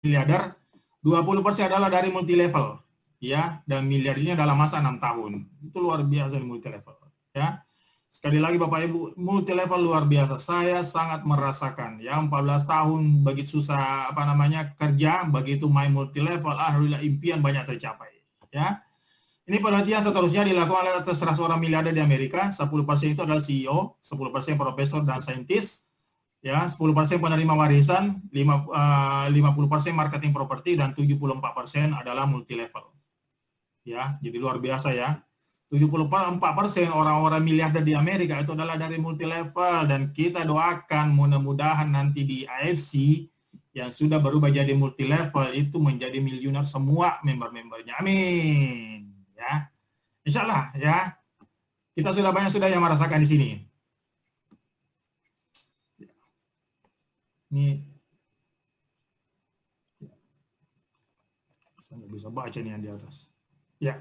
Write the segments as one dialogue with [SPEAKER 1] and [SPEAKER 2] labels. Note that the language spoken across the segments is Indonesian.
[SPEAKER 1] miliarder, 20% adalah dari multi level, ya, dan miliardernya dalam masa 6 tahun. Itu luar biasa di multi level, ya. Sekali lagi Bapak Ibu, multi level luar biasa. Saya sangat merasakan, ya, 14 tahun begitu susah kerja, begitu main multi level, alhamdulillah impian banyak tercapai, ya. Ini penelitian seterusnya dilakukan oleh 100 orang miliarder di Amerika. 10% itu adalah CEO, 10% profesor dan saintis, ya, 10% penerima warisan, 50% marketing properti, dan 74% adalah multi level. Ya, jadi luar biasa ya. 74% orang-orang miliarder di Amerika itu adalah dari multi level, dan kita doakan mudah-mudahan nanti di AFC yang sudah berubah jadi multi level itu menjadi miliuner semua member-membernya. Amin. Ya. Insya Allah ya. Kita sudah banyak yang merasakan di sini. Ini saya nggak bisa baca nih yang di atas. Ya.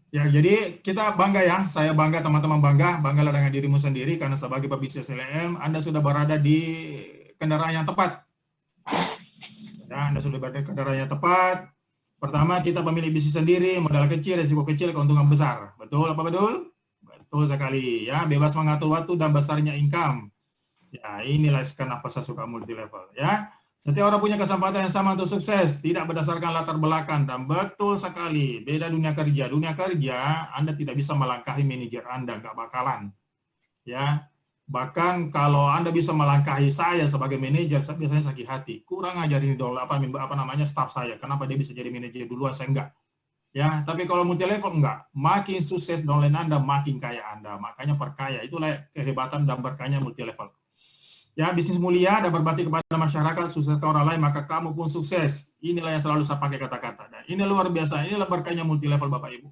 [SPEAKER 1] Ya, jadi kita bangga ya, saya bangga, teman-teman banggalah dengan dirimu sendiri, karena sebagai pebisnis LLM, Anda sudah berada di kendaraan yang tepat. Ya, Anda sudah berada di kendaraan yang tepat. Pertama, kita pemilik bisnis sendiri, modal kecil, risiko kecil, keuntungan besar. Betul apa betul? Betul sekali, ya, bebas mengatur waktu dan besarnya income. Ya, inilah kenapa saya suka multi level, ya. Setiap orang punya kesempatan yang sama untuk sukses, tidak berdasarkan latar belakang, dan betul sekali, beda dunia kerja. Dunia kerja, Anda tidak bisa melangkahi manajer Anda, nggak bakalan. Ya, bahkan kalau Anda bisa melangkahi saya sebagai manajer, saya biasanya sakit hati. Kurang ajar ini dong, staff saya. Kenapa dia bisa jadi manajer duluan, saya enggak. Ya, tapi kalau multi level enggak. Makin sukses downline Anda, makin kaya Anda. Makanya perkaya, itulah kehebatan dan berkahnya multi level. Ya, bisnis mulia dan berbakti kepada masyarakat, sukseskan orang lain, maka kamu pun sukses. Inilah yang selalu saya pakai kata-kata. Dan ini luar biasa, inilah berkahnya multi level Bapak Ibu.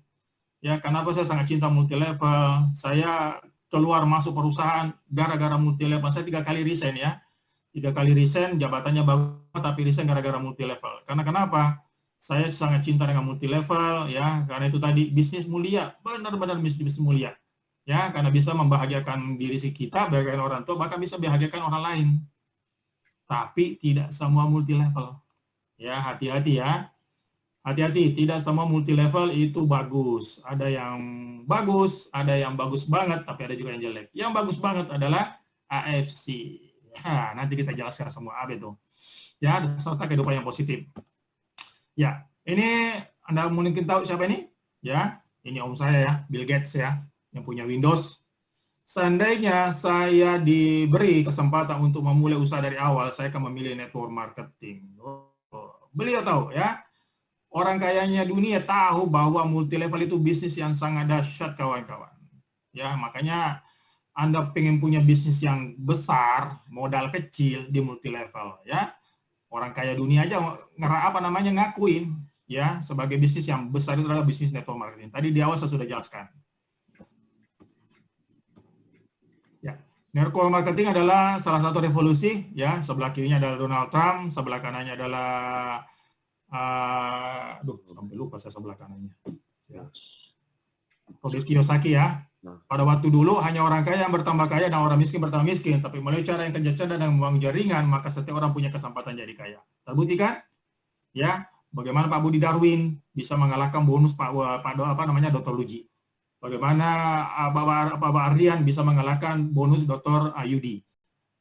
[SPEAKER 1] Ya, kenapa saya sangat cinta multi level? Saya keluar masuk perusahaan gara-gara multi level. Saya 3 kali resign ya. 3 kali resign, jabatannya bagus, tapi resign gara-gara multi level. Karena kenapa? Saya sangat cinta dengan multi level, ya, karena itu tadi bisnis mulia, benar-benar bisnis mulia. Ya, karena bisa membahagiakan diri kita, bahagiakan orang tua, bahkan bisa membahagiakan orang lain. Tapi tidak semua multi level. Ya, hati-hati ya. Hati-hati, tidak semua multi level itu bagus. Ada yang bagus banget, tapi ada juga yang jelek. Yang bagus banget adalah AFC. Ya, nanti kita jelaskan semua apa itu. Ya, serta kehidupan yang positif. Ya, ini Anda mungkin tahu siapa ini? Ya, ini om saya ya, Bill Gates ya, yang punya Windows. Seandainya saya diberi kesempatan untuk memulai usaha dari awal, saya akan memilih network marketing. Beliau tahu ya, orang kayanya dunia tahu bahwa multi level itu bisnis yang sangat dahsyat kawan-kawan. Ya, makanya Anda pengen punya bisnis yang besar, modal kecil di multi level ya. Orang kaya dunia aja ngakuin ya sebagai bisnis yang besar itu adalah bisnis network marketing. Tadi di awal saya sudah jelaskan. Network marketing adalah salah satu revolusi, ya. Sebelah kirinya adalah Donald Trump, sebelah kanannya adalah, sampai lupa saya sebelah kanannya. Ya. Robert Kiyosaki ya. Pada waktu dulu hanya orang kaya yang bertambah kaya dan orang miskin bertambah miskin, tapi melalui cara yang kerja cerdas dan membangun jaringan, maka setiap orang punya kesempatan jadi kaya. Terbukti kan? Ya. Bagaimana Pak Budi Darwin bisa mengalahkan bonus Dr. Luji. Bagaimana Bapak Ardian bisa mengalahkan bonus Dr. Ayudi,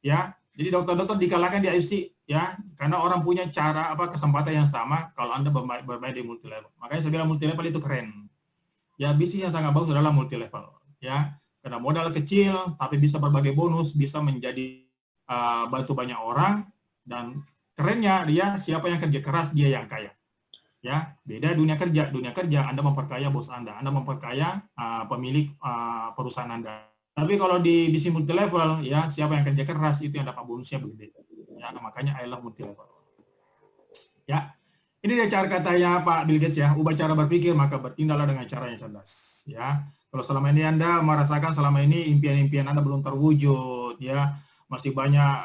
[SPEAKER 1] ya. Jadi dokter-dokter dikalahkan di AFC, ya, karena orang punya cara kesempatan yang sama kalau Anda bermain di multi level. Makanya saya bilang multi level itu keren. Ya, bisnis yang sangat bagus adalah multi level, ya. Karena modal kecil tapi bisa berbagai bonus, bisa menjadi bantu banyak orang, dan kerennya dia siapa yang kerja keras dia yang kaya. Ya, beda dunia kerja. Dunia kerja Anda memperkaya bos Anda memperkaya pemilik perusahaan Anda. Tapi kalau di bisnis multi level, ya, siapa yang kerja keras itu yang dapat bonusnya begitu. Ya, makanya I love multi level. Ya, ini dia cara katanya Pak Bill Gates ya, ubah cara berpikir maka bertindaklah dengan cara yang cerdas. Ya, kalau selama ini Anda merasakan selama ini impian-impian Anda belum terwujud, ya, masih banyak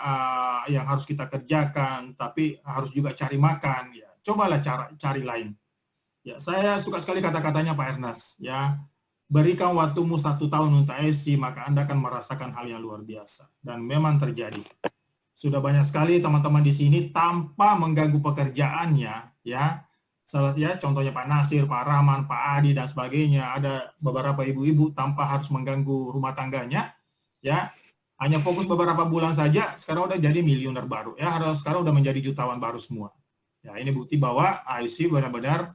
[SPEAKER 1] yang harus kita kerjakan, tapi harus juga cari makan, ya. Cobalah cari lain. Ya, saya suka sekali kata-katanya Pak Ernest. Ya, berikan waktumu 1 tahun untuk AFC, maka Anda akan merasakan hal yang luar biasa. Dan memang terjadi. sudah banyak sekali teman-teman di sini tanpa mengganggu pekerjaannya, ya. Salah ya contohnya Pak Nasir, Pak Rahman, Pak Adi dan sebagainya, ada beberapa ibu-ibu tanpa harus mengganggu rumah tangganya, ya. Hanya fokus beberapa bulan saja, sekarang udah jadi miliuner baru, ya. Sekarang udah menjadi jutawan baru semua. Ya, ini bukti bahwa IFC benar-benar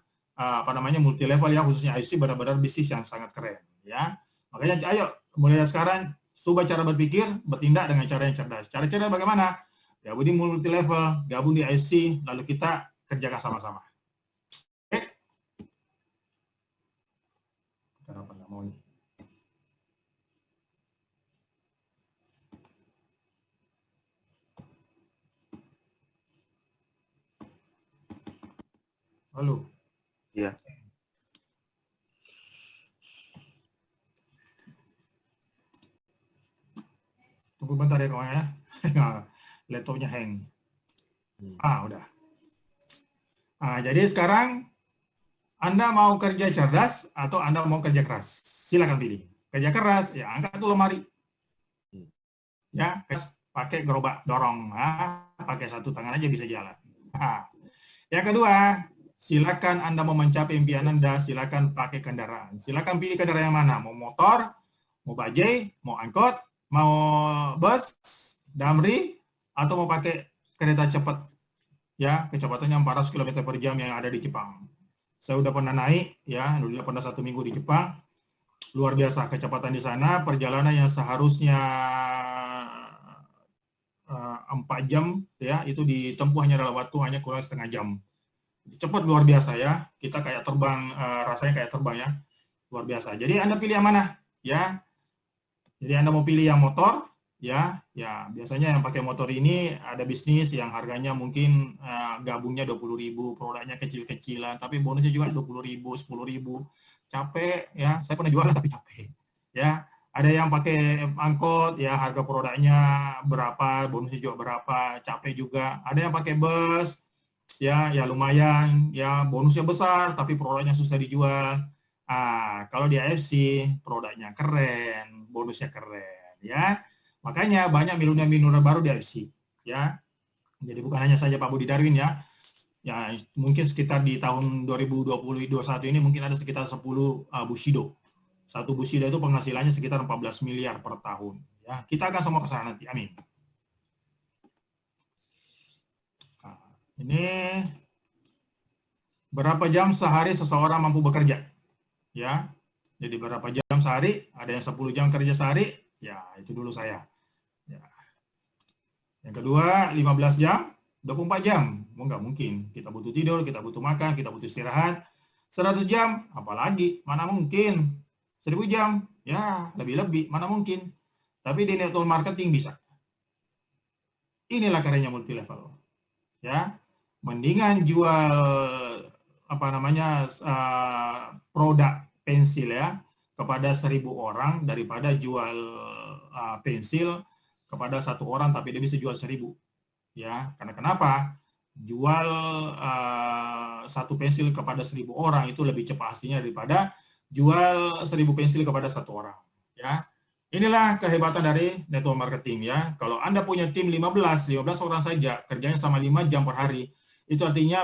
[SPEAKER 1] multi level, ya, khususnya IFC benar-benar bisnis yang sangat keren, ya. Makanya ayo mulai dari sekarang coba cara berpikir, bertindak dengan cara yang cerdas. Cara cerdas bagaimana? Gabung di multi level, gabung di IFC, lalu kita kerjakan sama-sama. Oke? Kenapa nggak mau nih? Halo?
[SPEAKER 2] Iya.
[SPEAKER 1] Tunggu bentar ya kawan ya. Laptopnya hang. Udah. Jadi sekarang Anda mau kerja cerdas atau Anda mau kerja keras? Silakan pilih. Kerja keras, ya angkat tuh lemari. Ya, pakai gerobak dorong. Pakai satu tangan aja bisa jalan. Yang kedua, silakan Anda mau mencapai impian Anda, silakan pakai kendaraan. Silakan pilih kendaraan yang mana? Mau motor, mau bajai, mau angkot, mau bus, damri, atau mau pakai kereta cepat, ya, kecepatannya 400 km per jam yang ada di Jepang. Saya udah pernah naik, ya, udah pernah 1 minggu di Jepang, luar biasa kecepatan di sana, perjalanan yang seharusnya 4 jam, ya, itu ditempuh hanya dalam waktu hanya kurang setengah jam. Cepat luar biasa, ya, kita kayak terbang, rasanya kayak terbang, ya, luar biasa. Jadi Anda pilih yang mana, ya? Jadi Anda mau pilih yang motor, ya biasanya yang pakai motor ini ada bisnis yang harganya mungkin gabungnya 20.000, produknya kecil-kecilan, tapi bonusnya juga 20.000, 10.000, capek, ya. Saya pernah jualan tapi capek, ya. Ada yang pakai angkot, ya, harga produknya berapa, bonusnya juga berapa, capek juga. Ada yang pakai bus, ya lumayan, ya, bonusnya besar tapi produknya susah dijual. Kalau di AFC produknya keren, bonusnya keren, ya. Makanya banyak miliuner baru di AFC, ya. Jadi bukan hanya saja Pak Budi Darwin, ya. Ya, mungkin sekitar di tahun 2020-2021 ini mungkin ada sekitar 10 Bushido. Satu Bushido itu penghasilannya sekitar 14 miliar per tahun, ya. Kita akan semua ke sana nanti. Amin. Ini berapa jam sehari seseorang mampu bekerja, ya. Jadi berapa jam sehari? Ada yang 10 jam kerja sehari, ya, itu dulu saya. Ya. Yang kedua, 15 jam, 24 jam. Nggak mungkin. Kita butuh tidur, kita butuh makan, kita butuh istirahat. 100 jam, apalagi? Mana mungkin? 1000 jam, ya, lebih-lebih. Mana mungkin? Tapi di network marketing bisa. Inilah karenanya multi level, ya. Mendingan jual produk pensil, ya, kepada 1000 orang daripada jual pensil kepada 1 orang tapi dia bisa jual 1000, ya. Karena kenapa? Jual 1 pensil kepada 1000 orang itu lebih cepat hasilnya daripada jual 1000 pensil kepada 1 orang, ya. Inilah kehebatan dari network marketing, ya. Kalau Anda punya tim 15 orang saja kerjanya sama 5 jam per hari, itu artinya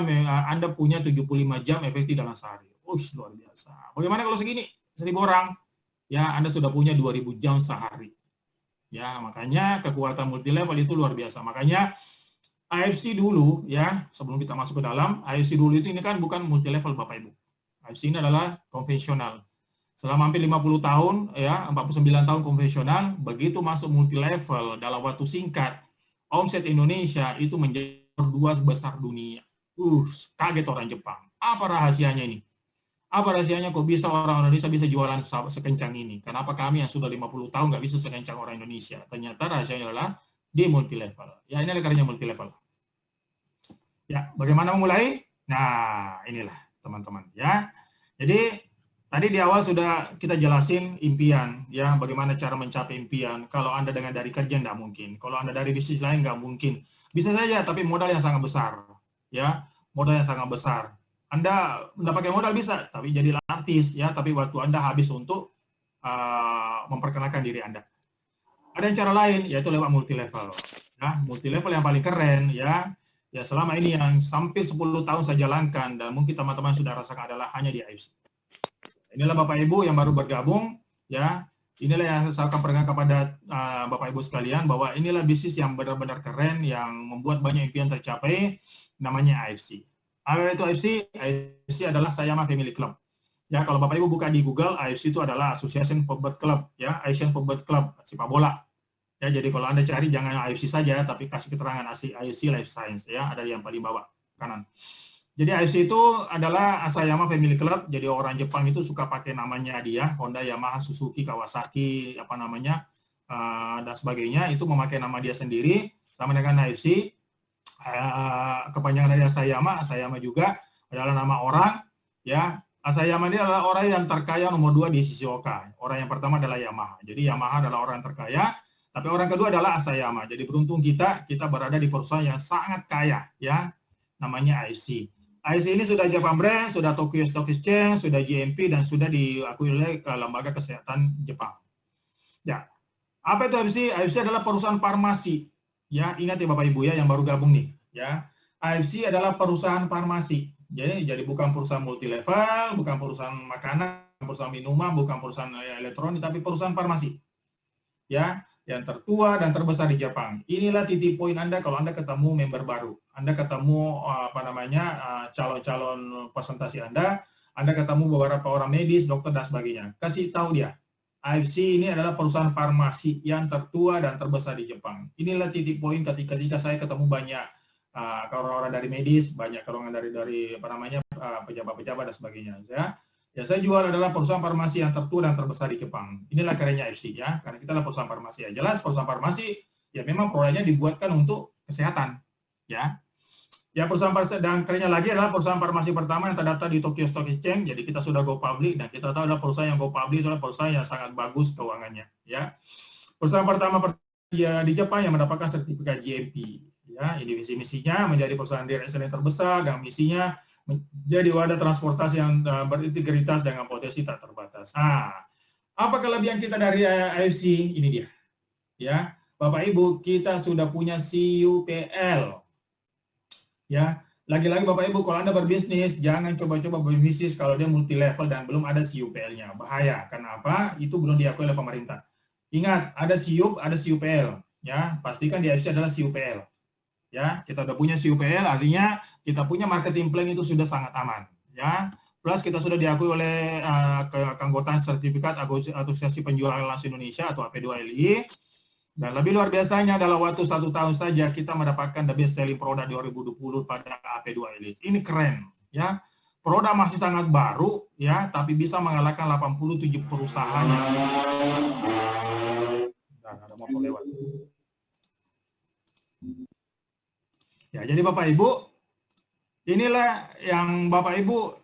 [SPEAKER 1] Anda punya 75 jam efektif dalam sehari. Luar biasa. Bagaimana kalau segini? 1000 orang, ya, Anda sudah punya 2000 jam sehari. Ya, makanya kekuatan multi level itu luar biasa. Makanya AFC dulu, ya, sebelum kita masuk ke dalam, AFC dulu itu ini kan bukan multi level Bapak Ibu. AFC ini adalah konvensional. Selama hampir 50 tahun, ya, 49 tahun konvensional, begitu masuk multi level dalam waktu singkat, omset Indonesia itu menjadi kedua besar dunia. Kaget orang Jepang. Apa rahasianya ini? Apa rahasianya kok bisa orang Indonesia bisa jualan sekencang ini? Kenapa kami yang sudah 50 tahun nggak bisa sekencang orang Indonesia? Ternyata rahasianya adalah di multi level. Ya, ini adalah karenanya multi level. Ya, bagaimana memulai? Nah, inilah teman-teman, ya. Jadi tadi di awal sudah kita jelasin impian, ya, bagaimana cara mencapai impian. Kalau Anda dengan dari kerja nggak mungkin. Kalau Anda dari bisnis lain nggak mungkin. Bisa saja, tapi modal yang sangat besar, ya, modal yang sangat besar. Anda nggak pakai modal bisa, tapi jadilah artis, ya, tapi waktu Anda habis untuk memperkenalkan diri Anda. Ada yang cara lain, yaitu lewat multi level. Ya, multi level yang paling keren ya. Ya selama ini yang hampir 10 tahun saya jalankan dan mungkin teman-teman sudah rasakan adalah hanya di AFC. Inilah Bapak Ibu yang baru bergabung ya. Inilah yang saya akan perkenalkan kepada Bapak Ibu sekalian bahwa inilah bisnis yang benar-benar keren yang membuat banyak impian tercapai, namanya AFC. Apa itu AFC? AFC adalah Sayama Family Club. Ya, kalau Bapak Ibu buka di Google, AFC itu adalah Association Football Club, ya, Asian Football Club, sepak bola. Ya, jadi kalau Anda cari jangan AFC saja, tapi kasih keterangan AFC Life Science, ya, ada yang paling bawah kanan. Jadi AFC itu adalah Asayama Family Club. Jadi orang Jepang itu suka pakai namanya dia, Honda, Yamaha, Suzuki, Kawasaki, apa namanya, dan sebagainya. Itu memakai nama dia sendiri, sama dengan AFC. Kepanjangan dari Asayama juga adalah nama orang. Ya, Asayama ini adalah orang yang terkaya nomor 2 di Shizuoka. Orang yang pertama adalah Yamaha. Jadi Yamaha adalah orang yang terkaya, tapi orang kedua adalah Asayama. Jadi beruntung kita berada di perusahaan yang sangat kaya, ya, namanya AFC. AFC ini sudah Japan Brand, sudah Tokyo Stock Exchange, sudah GMP, dan sudah diakui oleh lembaga kesehatan Jepang. Ya, apa itu AFC? AFC adalah perusahaan farmasi. Ya, ingat ya Bapak Ibu ya yang baru gabung nih. Ya, AFC adalah perusahaan farmasi. Jadi bukan perusahaan multi level, bukan perusahaan makanan, perusahaan minuman, bukan perusahaan elektronik, tapi perusahaan farmasi. Ya, yang tertua dan terbesar di Jepang. Inilah titik poin Anda kalau Anda ketemu member baru. Anda ketemu calon-calon presentasi Anda ketemu beberapa orang medis, dokter dan sebagainya. Kasih tahu dia, AFC ini adalah perusahaan farmasi yang tertua dan terbesar di Jepang. Inilah titik poin ketika saya ketemu banyak orang-orang dari medis, banyak orang dari pejabat-pejabat dan sebagainya. Ya, saya jual adalah perusahaan farmasi yang tertua dan terbesar di Jepang. Inilah kerennya AFC ya, karena kita adalah perusahaan farmasi. Ya, jelas perusahaan farmasi ya memang produknya dibuatkan untuk kesehatan. Ya, perusahaan farmasi, dan kerennya lagi adalah perusahaan farmasi pertama yang terdaftar di Tokyo Stock Exchange. Jadi kita sudah go public dan kita tahu adalah perusahaan yang go public adalah perusahaan yang sangat bagus keuangannya. Ya, perusahaan pertama di Jepang yang mendapatkan sertifikat GMP. Ya, ini misinya menjadi perusahaan direct selling terbesar dan misinya menjadi wadah transportasi yang berintegritas dengan potensi tak terbatas. Apa kelebihan kita dari AFC? Ini dia. Ya, Bapak Ibu, kita sudah punya CUPL. Ya, lagi-lagi Bapak Ibu, kalau Anda berbisnis, jangan coba-coba berbisnis kalau dia multi level dan belum ada CUPL-nya. Bahaya. Kenapa? Itu belum diakui oleh pemerintah. Ingat, ada CUP, ada CUPL. Ya, pastikan di AFC adalah CUPL. Ya, kita udah punya CUPL, artinya kita punya marketing plan itu sudah sangat aman. Ya, plus kita sudah diakui oleh keanggotaan sertifikat Asosiasi Penjual Langsung Indonesia atau AP2LI. Dan lebih luar biasanya dalam waktu 1 tahun saja kita mendapatkan the best selling product 2020 pada AP2LI. Ini keren, ya. Produk masih sangat baru, ya, tapi bisa mengalahkan 87 perusahaan. Ada motor lewat. Ya, jadi Bapak Ibu, inilah yang Bapak Ibu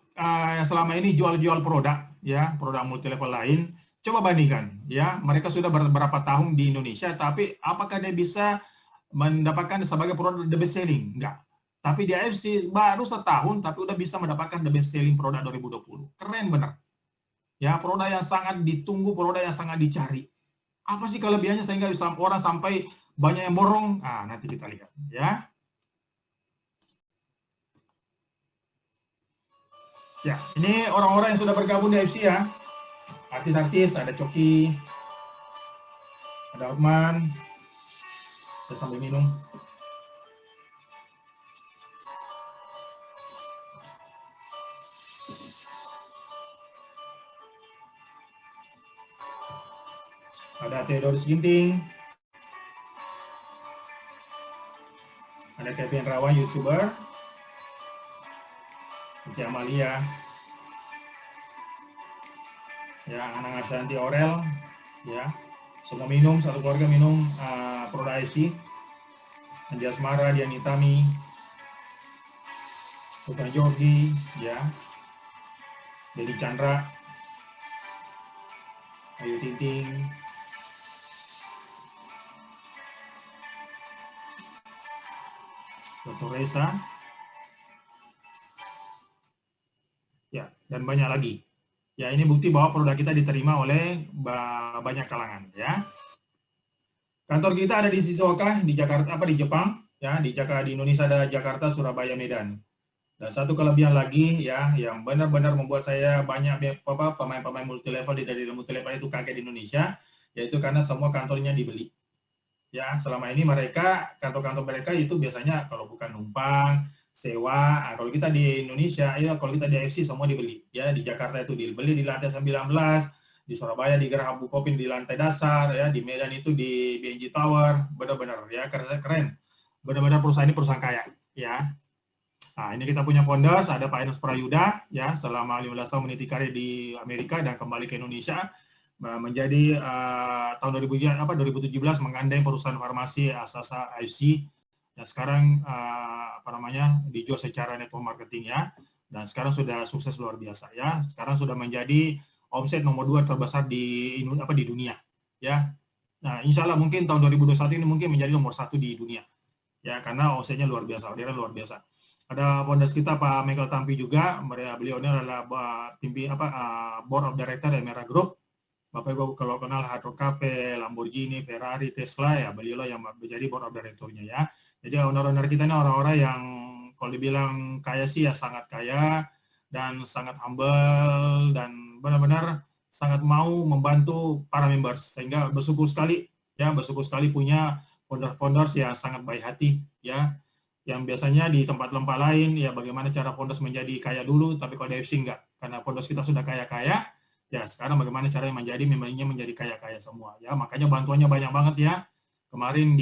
[SPEAKER 1] selama ini jual-jual produk, ya, produk multi level lain. Coba bandingkan, ya, mereka sudah beberapa tahun di Indonesia, tapi apakah dia bisa mendapatkan sebagai produk the best selling? Enggak. Tapi di AFC baru setahun, tapi udah bisa mendapatkan the best selling produk 2020. Keren bener. Ya, produk yang sangat ditunggu, produk yang sangat dicari. Apa sih kelebihannya sehingga orang sampai banyak yang borong? Nanti kita lihat, ya. Ya, ini orang-orang yang sudah bergabung di AFC ya. Artis-artis, ada Coki, ada Otman, kita sambil minum. Ada Theodorus Ginting, ada Kevin Rawan, YouTuber, Cici Amalia, ya, Anang Ashanti Orel, ya, semua minum, satu keluarga minum produk AFC. Anjas Mara, Diani Tami, Bukan Jordi, ya, Dedi Chandra, Ayu Tinting, Dr. Reza, ya, dan banyak lagi. Ya, ini bukti bahwa produk kita diterima oleh banyak kalangan, ya. Kantor kita ada di Shizuoka, di Jakarta, di Jepang, ya, di Indonesia ada Jakarta, Surabaya, Medan. Dan satu kelebihan lagi ya, yang benar-benar membuat saya banyak pemain-pemain multilevel dari multilevel itu kaget di Indonesia, yaitu karena semua kantornya dibeli. Ya, selama ini kantor-kantor mereka itu biasanya kalau bukan numpang, sewa. Kalau kita di Indonesia, ya kalau kita di AFC semua dibeli. Ya, di Jakarta itu dibeli di lantai 19, di Surabaya di Geraha Bukopin di lantai dasar, ya, di Medan itu di BNJ Tower. Benar-benar ya keren. Benar-benar perusahaan ini perusahaan kaya, ya. Nah, ini kita punya founders, ada Pak Enos Prayuda, ya, selama 15 tahun meniti karir di Amerika dan kembali ke Indonesia, menjadi tahun 2017 menggandeng perusahaan farmasi Asasa IFC, yang sekarang dijual secara network marketing, ya, dan sekarang sudah sukses luar biasa, ya. Sekarang sudah menjadi omset nomor 2 terbesar di dunia, ya. Nah, insya Allah mungkin tahun 2021 ini mungkin menjadi nomor 1 di dunia, ya, karena omsetnya luar biasa, orderan luar biasa. Ada founders kita Pak Michael Tampi juga, beliau ini adalah board of director dari Merah Group. Bapak Ibu kalau kenal Hard Rock Cafe, Lamborghini, Ferrari, Tesla, ya beliau lah yang menjadi board of directornya, ya. Jadi owner-owner kita ini orang-orang yang kalau dibilang kaya sih ya sangat kaya dan sangat humble dan benar-benar sangat mau membantu para members, sehingga bersyukur sekali punya founder-founders yang sangat baik hati, ya. Yang biasanya di tempat-tempat lain, ya bagaimana cara founders menjadi kaya dulu, tapi kalau di AFC enggak. Karena founders kita sudah kaya-kaya, ya sekarang bagaimana caranya membernya menjadi kaya-kaya semua. Ya, makanya bantuannya banyak banget, ya. Kemarin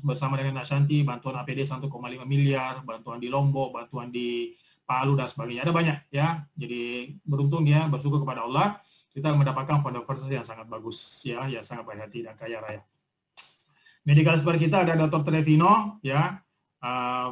[SPEAKER 1] bersama dengan Ashanti, bantuan APD 1,5 miliar, bantuan di Lombok, bantuan di Palu, dan sebagainya. Ada banyak, ya. Jadi beruntung, ya, bersyukur kepada Allah, kita mendapatkan founders yang sangat bagus, ya, yang sangat baik hati dan kaya raya. Medical support kita ada Dr. Trevino, ya.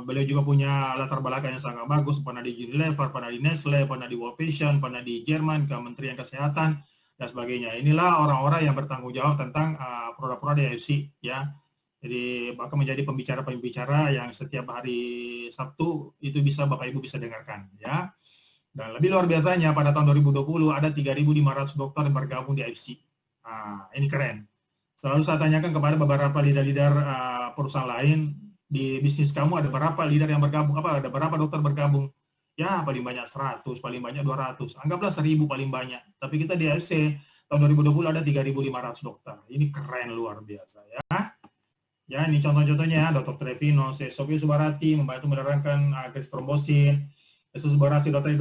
[SPEAKER 1] Beliau juga punya latar belakang yang sangat bagus, pernah di Unilever, pernah di Nestle, pernah di World Vision, pernah di Jerman, Kementerian Kesehatan, dan sebagainya. Inilah orang-orang yang bertanggung jawab tentang produk-produk di AFC, ya. Jadi bahkan menjadi pembicara yang setiap hari Sabtu itu bisa Bapak Ibu bisa dengarkan, ya. Dan lebih luar biasanya pada tahun 2020 ada 3.500 dokter yang bergabung di AFC. Ini keren. Selalu saya tanyakan kepada beberapa leader-leader perusahaan lain, di bisnis kamu ada berapa leader yang bergabung, ada berapa dokter bergabung? Ya, paling banyak 100, paling banyak 200. Anggaplah 1.000 paling banyak. Tapi kita di AFC tahun 2020 ada 3.500 dokter. Ini keren luar biasa, ya. Ya, ini contoh-contohnya, Dr. Trevino, Sophie Subarati membantu menerangkan garis trombosin, Yesus Barasi, Dr.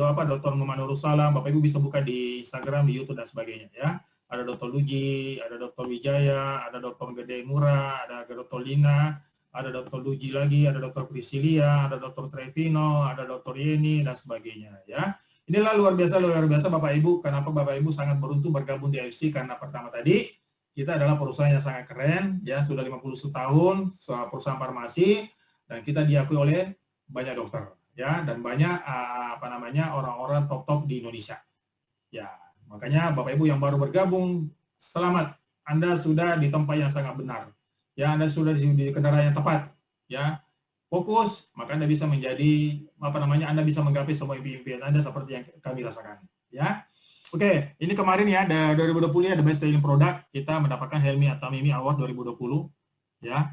[SPEAKER 1] Muhammad Salam. Bapak Ibu bisa buka di Instagram, di YouTube dan sebagainya, ya. Ada Dr. Luji, ada Dr. Wijaya, ada Dr. Gede Mura, ada Dr. Lina, ada Dr. Luji lagi, ada Dr. Priscilia, ada Dr. Trevino, ada Dr. Yeni, dan sebagainya, ya. Inilah luar biasa Bapak Ibu. Kenapa Bapak Ibu sangat beruntung bergabung di AFC? Karena pertama tadi, kita adalah perusahaan yang sangat keren, ya, sudah 50 tahun, perusahaan farmasi, dan kita diakui oleh banyak dokter, ya, dan banyak orang-orang top-top di Indonesia. Ya, makanya Bapak Ibu yang baru bergabung, selamat. Anda sudah di tempat yang sangat benar. Ya, Anda sudah di kendaraan yang tepat, ya. Fokus, maka Anda bisa menjadi Anda bisa menggapai semua impian Anda seperti yang kami rasakan, ya. Oke, ini kemarin ya, 2020 ada best selling product, kita mendapatkan Helmi Atamimi Award 2020, ya.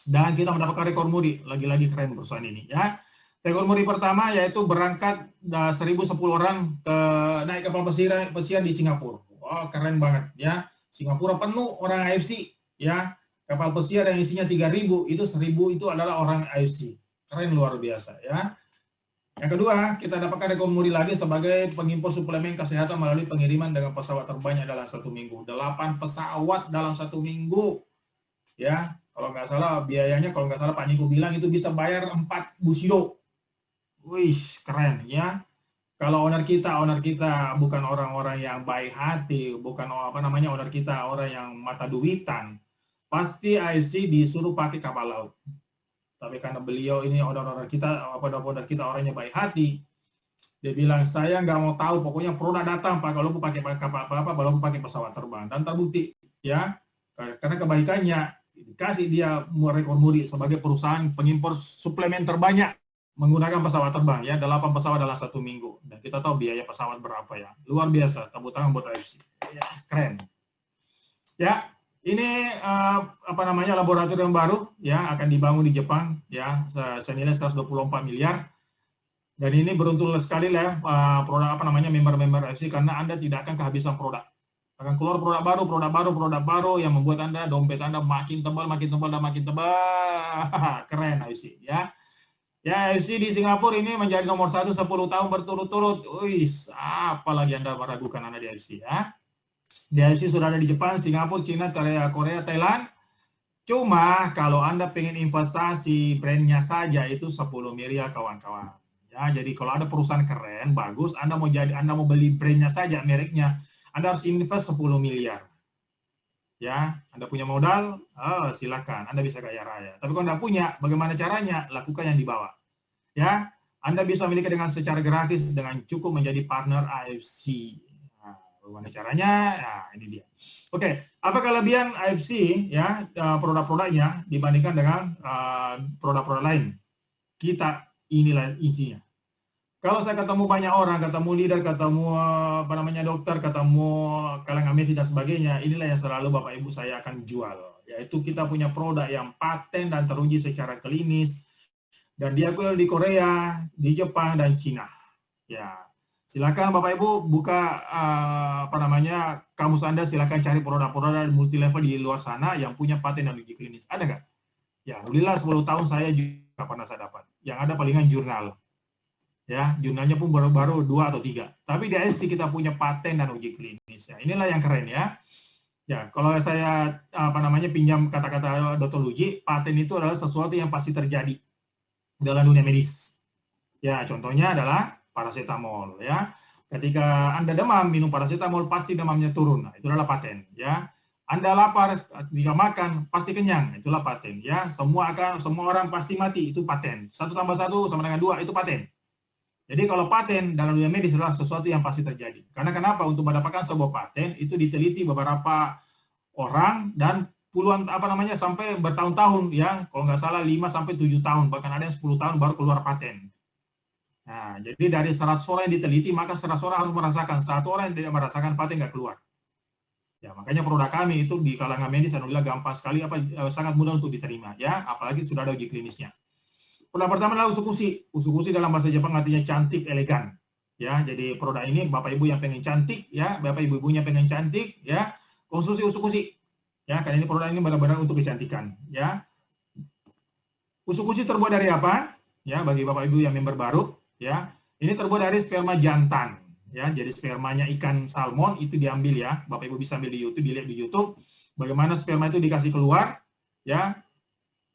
[SPEAKER 1] Dan kita mendapatkan rekor muri, lagi-lagi keren perusahaan ini, ya. Rekor muri pertama yaitu berangkat 1.010 orang naik kapal pesiar di Singapura. Wah, keren banget, ya. Singapura penuh orang AFC, ya. Kapal pesiar yang isinya 3.000, itu 1.000 itu adalah orang AFC. Keren luar biasa, ya. Yang kedua, kita dapatkan rekor muri lagi sebagai pengimpor suplemen kesehatan melalui pengiriman dengan pesawat terbanyak dalam 1 minggu. 8 pesawat dalam 1 minggu. Ya, kalau nggak salah biayanya, kalau nggak salah Pak Niko bilang itu bisa bayar 4 Bushido. Wih, keren, ya. Kalau owner kita bukan orang-orang yang baik hati, bukan owner kita orang yang mata duitan, pasti AFC disuruh pakai kapal laut. Tapi karena beliau ini owner kita orangnya baik hati, dia bilang saya nggak mau tahu, pokoknya produk datang Pak, kalau mau pakai kapal kalau mau pakai pesawat terbang, dan terbukti, ya, karena kebaikannya dikasih dia rekor muri sebagai perusahaan pengimpor suplemen terbanyak menggunakan pesawat terbang, ya, 8 pesawat dalam 1 minggu, dan kita tahu biaya pesawat berapa, ya, luar biasa. Tepuk tangan buat AFC, ya, keren, ya. Ini laboratorium baru ya akan dibangun di Jepang ya senilai 124 miliar. Dan ini beruntung sekali lah produk member-member AFC karena Anda tidak akan kehabisan produk. Akan keluar produk baru yang membuat Anda dompet Anda makin tebal dan makin tebal. Keren AFC ya. Ya, AFC di Singapura ini menjadi nomor 1 10 tahun berturut-turut. Wih, apalagi Anda meragukan Anda di AFC ya. Di AFC sudah ada di Jepang, Singapura, Cina, Korea, Thailand. Cuma kalau Anda pengen investasi brandnya saja itu 10 miliar kawan-kawan. Ya, jadi kalau ada perusahaan keren, bagus, Anda mau beli brandnya saja, mereknya, Anda harus invest 10 miliar. Ya, Anda punya modal, silakan, Anda bisa kaya raya. Tapi kalau Anda punya, bagaimana caranya? Lakukan yang di bawah. Ya, Anda bisa miliki dengan secara gratis dengan cukup menjadi partner AFC. Bagaimana caranya? Nah, ini dia. Oke, apa kelebihan AFC ya produk-produknya dibandingkan dengan produk-produk lain? Inilah intinya. Kalau saya ketemu banyak orang, ketemu leader, ketemu dokter, ketemu kalangan medis dan sebagainya, inilah yang selalu Bapak Ibu saya akan jual. Yaitu kita punya produk yang paten dan teruji secara klinis dan diakui di Korea, di Jepang dan Cina. Ya. Silakan Bapak Ibu buka kamus Anda, silakan cari produk-produk multi level di luar sana yang punya paten dan uji klinis. Ada nggak? Ya, alhamdulillah 10 tahun saya juga pernah saya dapat. Yang ada palingan jurnal. Ya, jurnalnya pun baru 2 atau 3. Tapi di AFC kita punya paten dan uji klinis. Ya, inilah yang keren ya. Ya, kalau saya pinjam kata-kata Dr. Luji, paten itu adalah sesuatu yang pasti terjadi dalam dunia medis. Ya, contohnya adalah paracetamol ya. Ketika Anda demam minum paracetamol pasti demamnya turun. Nah, itu adalah paten ya. Anda lapar ketika makan pasti kenyang, itulah paten ya. Semua orang pasti mati, itu paten. 1 tambah 1 sama dengan 2 itu paten. Jadi kalau paten dalam dunia medis adalah sesuatu yang pasti terjadi. Karena kenapa? Untuk mendapatkan sebuah paten itu diteliti beberapa orang dan puluhan sampai bertahun-tahun ya. Kalau nggak salah 5 sampai 7 tahun, bahkan ada yang 10 tahun baru keluar paten. Nah, jadi dari 100 orang yang diteliti, maka 100 orang harus merasakan. 1 orang yang tidak merasakan paten nggak keluar. Ya, makanya produk kami itu di kalangan medis alhamdulillah gampang sekali, sangat mudah untuk diterima. Ya, apalagi sudah ada uji klinisnya. Produk pertama adalah usukushi. Usukushi dalam bahasa Jepang artinya cantik, elegan. Ya, jadi produk ini Bapak Ibu yang pengen cantik, ya, Bapak Ibu-ibunya pengen cantik, ya, konsumsi usukushi. Ya, karena ini produk ini benar-benar untuk kecantikan. Ya, usukushi terbuat dari apa? Ya, bagi Bapak Ibu yang member baru. Ya, ini terbuat dari sperma jantan. Ya, jadi spermanya ikan salmon itu diambil ya. Bapak Ibu bisa ambil di YouTube, dilihat di YouTube bagaimana sperma itu dikasih keluar. Ya,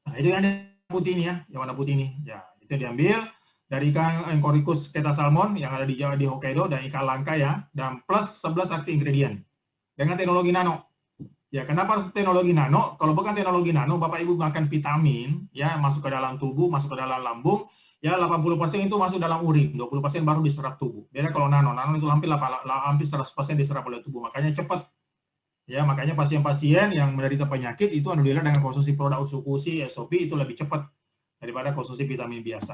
[SPEAKER 1] nah itu yang putih ini ya, yang warna putih ini. Ya, itu diambil dari ikan Encoricus keta salmon yang ada di Hokkaido dan ikan langka ya, dan plus 11 aktif ingredient dengan teknologi nano. Ya, kenapa harus teknologi nano? Kalau bukan teknologi nano, Bapak Ibu makan vitamin ya, masuk ke dalam tubuh, masuk ke dalam lambung. Ya, 80% itu masuk dalam urin, 20% baru diserap tubuh. Beda kalau nano itu hampir 100% diserap oleh tubuh, makanya cepat. Ya, makanya pasien-pasien yang menderita penyakit itu alhamdulillah dengan konsumsi produk usukushi, SOP itu lebih cepat daripada konsumsi vitamin biasa.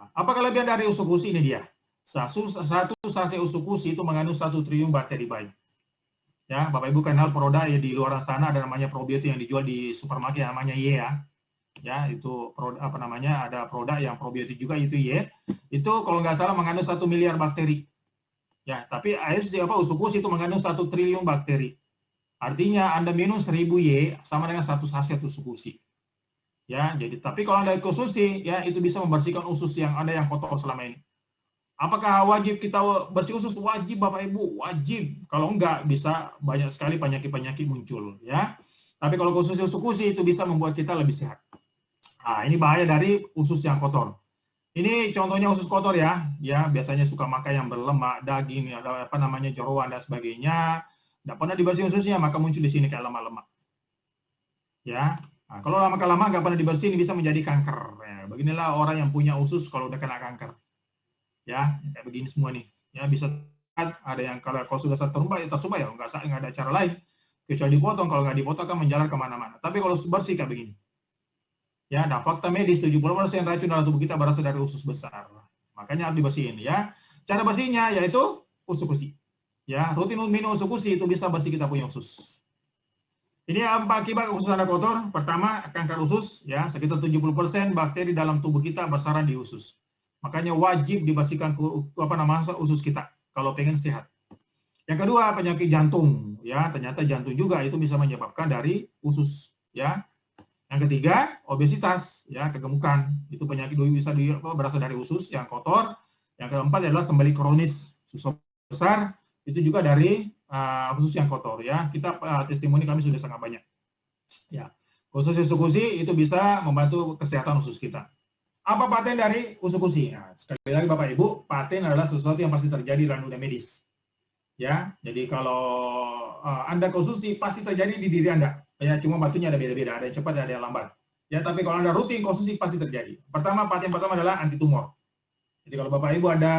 [SPEAKER 1] Nah, apa kelebihan dari usukushi ini dia? Satu sachet usukushi itu mengandung 1 triliun bakteri baik. Ya, Bapak Ibu kenal produk ya di luar sana ada namanya probiotik yang dijual di supermarket namanya YEA. Ya, itu ada produk yang probiotik juga itu itu kalau nggak salah mengandung 1 miliar bakteri. Ya, tapi usukushi itu mengandung 1 triliun bakteri. Artinya Anda minum 1000 sama dengan 1 sachet usukushi. Ya, jadi tapi kalau Anda konsumsi ya itu bisa membersihkan usus yang ada yang kotor selama ini. Apakah wajib kita bersih usus? Wajib Bapak Ibu, wajib. Kalau enggak bisa banyak sekali penyakit-penyakit muncul ya. Tapi kalau konsumsi usukushi itu bisa membuat kita lebih sehat. Nah, ini bahaya dari usus yang kotor. Ini contohnya usus kotor ya. Ya, biasanya suka makan yang berlemak, daging, ada jeroan dan sebagainya. Tidak pernah dibersihin ususnya, maka muncul di sini kayak lemak-lemak. Ya. Nah, kalau lama-lama nggak pernah dibersihin bisa menjadi kanker. Ya, beginilah orang yang punya usus kalau udah kena kanker. Ya, kayak begini semua nih. Ya, bisa ada yang kalau sudah tersumbat ya nggak ada cara lain kecuali dipotong. Kalau nggak dipotong akan menjalar kemana-mana. Tapi kalau bersih kayak begini. Ya, nah fakta medis 70% racun dalam tubuh kita berasal dari usus besar. Makanya harus dibersihin ya. Cara bersihnya yaitu usukushi. Ya, rutin minum usukushi itu bisa bersih kita punya usus. Ini apa akibat usus Anda kotor? Pertama, kanker usus, ya, sekitar 70% bakteri dalam tubuh kita bersarang di usus. Makanya wajib dibersihkan usus kita kalau pengen sehat. Yang kedua, penyakit jantung, ya, ternyata jantung juga itu bisa menyebabkan dari usus, ya. Yang ketiga, obesitas, ya, kegemukan. Itu penyakit bisa berasal dari usus yang kotor. Yang keempat adalah sembeli kronis, usus besar, itu juga dari usus yang kotor, ya. Kita testimoni kami sudah sangat banyak. Ya. Khusus usus itu bisa membantu kesehatan usus kita. Apa paten dari usus? Nah, sekali lagi Bapak Ibu, paten adalah sesuatu yang pasti terjadi dalam dunia medis. Ya, jadi kalau Anda konsumsi pasti terjadi di diri Anda. Ya, cuma batunya ada beda-beda, ada yang cepat, ada yang lambat. Ya, tapi kalau Anda rutin konsumsi pasti terjadi. Paten pertama adalah anti tumor. Jadi kalau Bapak Ibu ada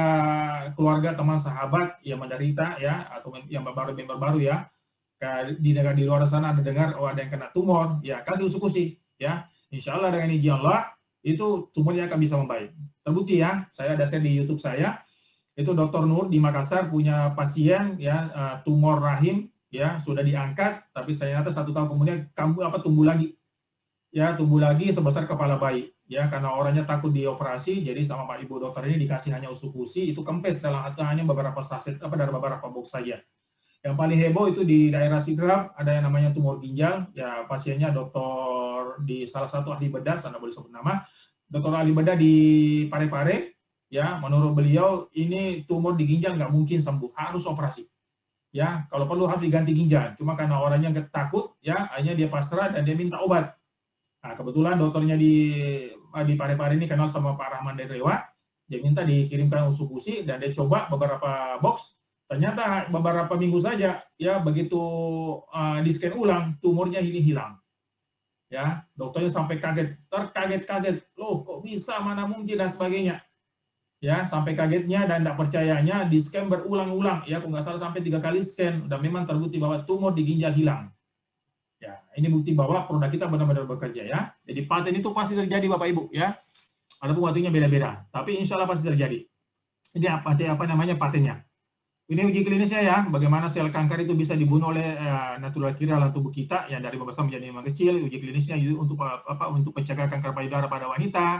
[SPEAKER 1] keluarga, teman, sahabat yang menderita, ya, atau yang member baru ya, di negara di luar sana ada dengar ada yang kena tumor, ya kasih usus, ya. Insya Allah dengan izin Allah itu tumornya akan bisa membaik. Terbukti ya, saya ada share di YouTube saya. Itu Dr. Nur di Makassar punya pasien ya tumor rahim ya sudah diangkat, tapi ternyata 1 tahun kemudian tumbuh lagi sebesar kepala bayi ya, karena orangnya takut dioperasi, jadi sama Pak Ibu dokter ini dikasih hanya usus itu kempes hanya beberapa saset dari beberapa box saja. Yang paling heboh itu di daerah Sidrap ada yang namanya tumor ginjal, ya pasiennya dokter di salah satu ahli bedah, saya boleh sebut nama, dokter ahli bedah di Parepare. Ya, menurut beliau ini tumor di ginjal nggak mungkin sembuh, harus operasi. Ya, kalau perlu harus diganti ginjal. Cuma karena orangnya takut, ya, akhirnya dia pasrah dan dia minta obat. Nah, kebetulan dokternya di Parepare ini kenal sama Pak Rahman Derewa, dia minta dikirimkan usus dan dia coba beberapa box. Ternyata beberapa minggu saja, ya, begitu di scan ulang, tumornya ini hilang. Ya, dokternya sampai terkaget-kaget, loh kok bisa, mana mungkin dan sebagainya. Ya, sampai kagetnya dan tidak percayanya di scan berulang-ulang, ya, kalau nggak salah sampai 3 kali scan, dan memang terbukti bahwa tumor di ginjal hilang. Ya, ini bukti bahwa produk kita benar-benar bekerja ya. Jadi paten itu pasti terjadi Bapak Ibu ya. Adapun waktunya beda-beda, tapi insya Allah pasti terjadi. Ini apa namanya patennya? Ini uji klinisnya ya, bagaimana sel kanker itu bisa dibunuh oleh natural killer dalam tubuh kita, yang dari membesar menjadi mengecil. Uji klinisnya untuk pencegah kanker payudara pada wanita.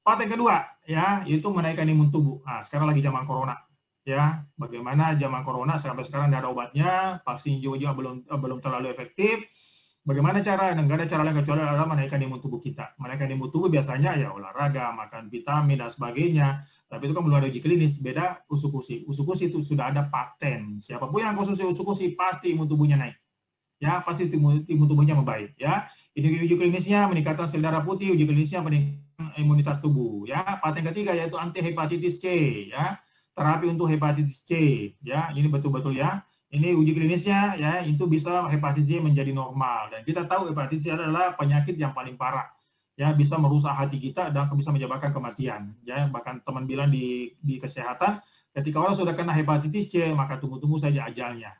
[SPEAKER 1] Paten kedua, ya, itu menaikkan imun tubuh. Nah, sekarang lagi zaman corona, ya. Bagaimana zaman corona sampai sekarang tidak ada obatnya, vaksin juga belum terlalu efektif. Bagaimana cara? Nggak ada cara lain kecuali adalah menaikkan imun tubuh kita. Menaikkan imun tubuh biasanya ya olahraga, makan vitamin dan sebagainya. Tapi itu kan belum ada uji klinis. Beda usus itu sudah ada paten. Siapapun yang konsumsi usus pasti imun tubuhnya naik. Ya, pasti imun tubuhnya membaik. Ya, ini uji klinisnya meningkatkan sel darah putih, uji klinisnya meningkatkan imunitas tubuh. Ya, paten ketiga yaitu anti hepatitis C. Ya, terapi untuk hepatitis C. Ya, ini betul-betul ya. Ini uji klinisnya ya, itu bisa hepatitis C menjadi normal, dan kita tahu hepatitis C adalah penyakit yang paling parah. Ya, bisa merusak hati kita dan bisa menyebabkan kematian. Ya, bahkan teman bilang di kesehatan, ketika orang sudah kena hepatitis C, maka tunggu-tunggu saja ajalnya.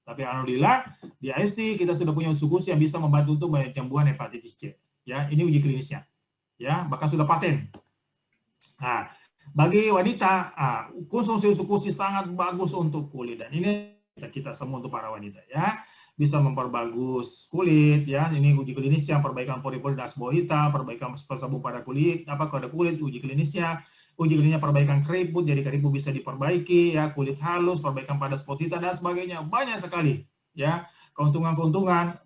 [SPEAKER 1] Tapi alhamdulillah di AFC kita sudah punya usus yang bisa membantu untuk penyembuhan hepatitis C. Ya, ini uji klinisnya. Ya, bahkan sudah paten. Nah, bagi wanita, konsumsi usus sangat bagus untuk kulit, dan ini kita semua untuk para wanita ya, bisa memperbagus kulit ya. Ini uji klinisnya perbaikan pori-pori dan sebau hitam, perbaikan sabun pada kulit, uji klinisnya perbaikan keriput, jadi keriput bisa diperbaiki ya, kulit halus, perbaikan pada spot hitam dan sebagainya, banyak sekali ya keuntungan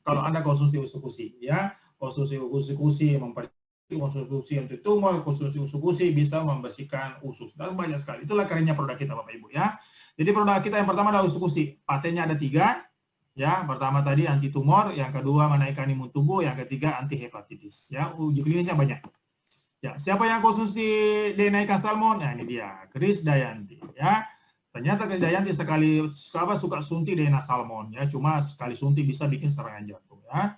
[SPEAKER 1] kalau Anda konsumsi usus ya. Konsumsi usus konsumsi anti tumor, konsumsi usus bisa membersihkan usus dan banyak sekali. Itulah kerennya produk kita Bapak Ibu ya. Jadi produk kita yang pertama adalah usus, patennya ada 3, ya. Pertama tadi anti tumor, yang kedua menaikkan imun tubuh, yang ketiga anti hepatitis. Ya, uji klinisnya banyak. Ya, siapa yang konsumsi DNA ikan salmon? Nah, ini dia, Chris Dayanti. Ya, ternyata Chris Dayanti suka suntik DNA salmon. Ya, cuma sekali suntik bisa bikin serangan jantung. Ya,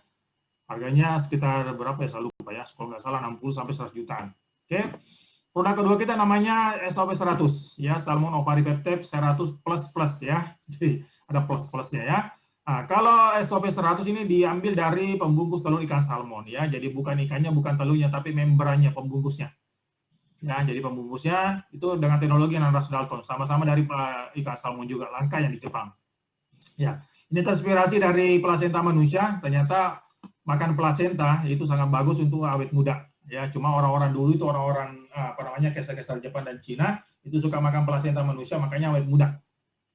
[SPEAKER 1] harganya sekitar berapa ya? Saya lupa ya. Kalau nggak salah 60 sampai 100 jutaan. Oke. Produk kedua kita namanya SOP 100 ya, Salmon Oparipeptide 100 plus ya. Jadi ada plus-plusnya ya. Nah, kalau SOP 100 ini diambil dari pembungkus telur ikan salmon ya. Jadi bukan ikannya, bukan telurnya, tapi membrannya, pembungkusnya. Ya, jadi pembungkusnya itu dengan teknologi Nandas Dalton, sama-sama dari ikan salmon juga, langka yang di Jepang. Ya. Ini terinspirasi dari plasenta manusia. Ternyata makan plasenta itu sangat bagus untuk awet muda. Ya, cuma orang-orang dulu itu orang-orang kaisar-kaisar Jepang dan Cina itu suka makan plasenta manusia, makanya awet muda.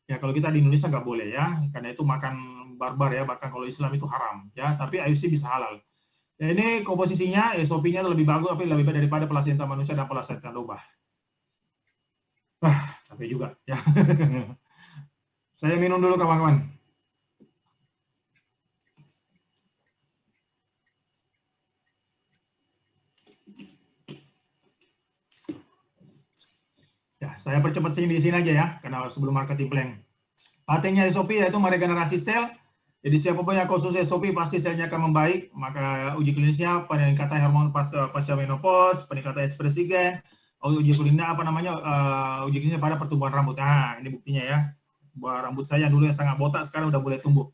[SPEAKER 1] Ya, kalau kita di Indonesia nggak boleh ya, karena itu makan barbar ya, bahkan kalau Islam itu haram ya, tapi IFC bisa halal. Ya, ini komposisinya, SOP-nya lebih bagus, tapi lebih baik daripada plasenta manusia dan plasenta domba. Capek juga ya. Saya minum dulu kawan-kawan. Ya, saya percepat di sini aja ya, karena sebelum marketing plan. Patennya SOP yaitu meregenerasi sel. Jadi siapapun yang konsumsi SOP pasti selnya akan membaik. Maka uji klinisnya peningkatan hormon pasca menopause, peningkatan ekspresi gen, uji klinisnya uji klinisnya pada pertumbuhan rambut. Nah, ini buktinya ya. Buah rambut saya dulu yang sangat botak sekarang udah boleh tumbuh.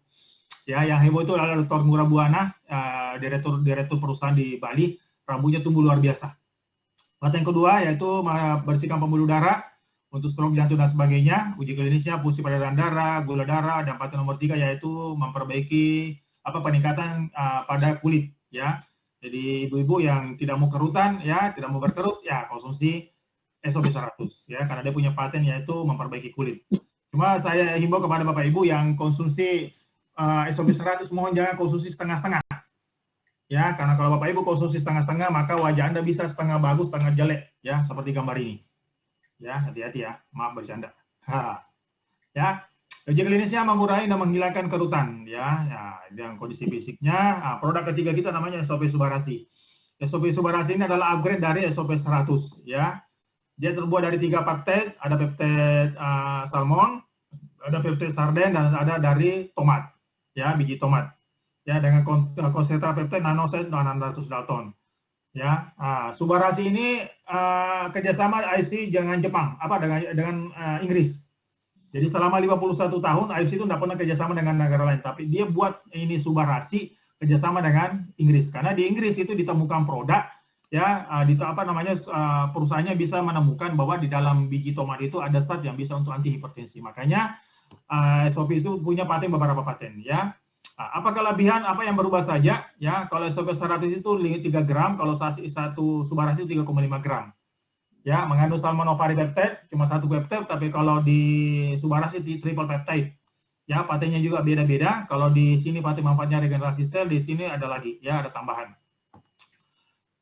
[SPEAKER 1] Ya, yang heboh itu adalah Dr. Ngurah Buana, direktur perusahaan di Bali, rambutnya tumbuh luar biasa. Paten kedua yaitu bersihkan pembuluh darah untuk stroke jantung dan sebagainya. Uji klinisnya fungsi peredaran darah, gula darah, dan paten nomor 3 yaitu memperbaiki peningkatan pada kulit ya. Jadi ibu-ibu yang tidak mau kerutan ya, tidak mau berkerut ya konsumsi SOP 100 ya, karena dia punya paten yaitu memperbaiki kulit. Cuma saya himbau kepada Bapak Ibu yang konsumsi SOP 100 mohon jangan konsumsi setengah-setengah. Ya, karena kalau Bapak Ibu konsumsi setengah-setengah, maka wajah Anda bisa setengah bagus, setengah jelek, ya, seperti gambar ini. Ya, hati-hati ya, maaf bercanda. Ya, uji klinisnya mengurangi dan menghilangkan kerutan, ya, yang kondisi fisiknya. Produk ketiga kita namanya SOP Subarasi. SOP Subarasi ini adalah upgrade dari SOP 100, ya. Dia terbuat dari 3 peptide, ada peptide salmon, ada peptide sarden, dan ada dari tomat, ya, biji tomat. Ya, dengan konsentrat peptide nanoset dan 600 dalton. Ya, Subarasi ini kerjasama IFC dengan Jepang, dengan Inggris. Jadi selama 51 tahun IFC itu tidak pernah kerjasama dengan negara lain, tapi dia buat ini Subarasi kerjasama dengan Inggris. Karena di Inggris itu ditemukan produk, ya, perusahaannya bisa menemukan bahwa di dalam biji tomat itu ada zat yang bisa untuk anti hipertensi. Makanya SOP itu punya paten, beberapa paten, ya. Apa kelebihan, apa yang berubah saja? Ya, kalau SOP 100 itu 3 gram, kalau satu Subarasi itu 3,5 gram. Ya, mengandung salmonovari peptide, cuma 1 peptide, tapi kalau di Subarasi di triple peptide. Ya, patennya juga beda-beda. Kalau di sini paten manfaatnya regenerasi sel, di sini ada lagi, ya, ada tambahan.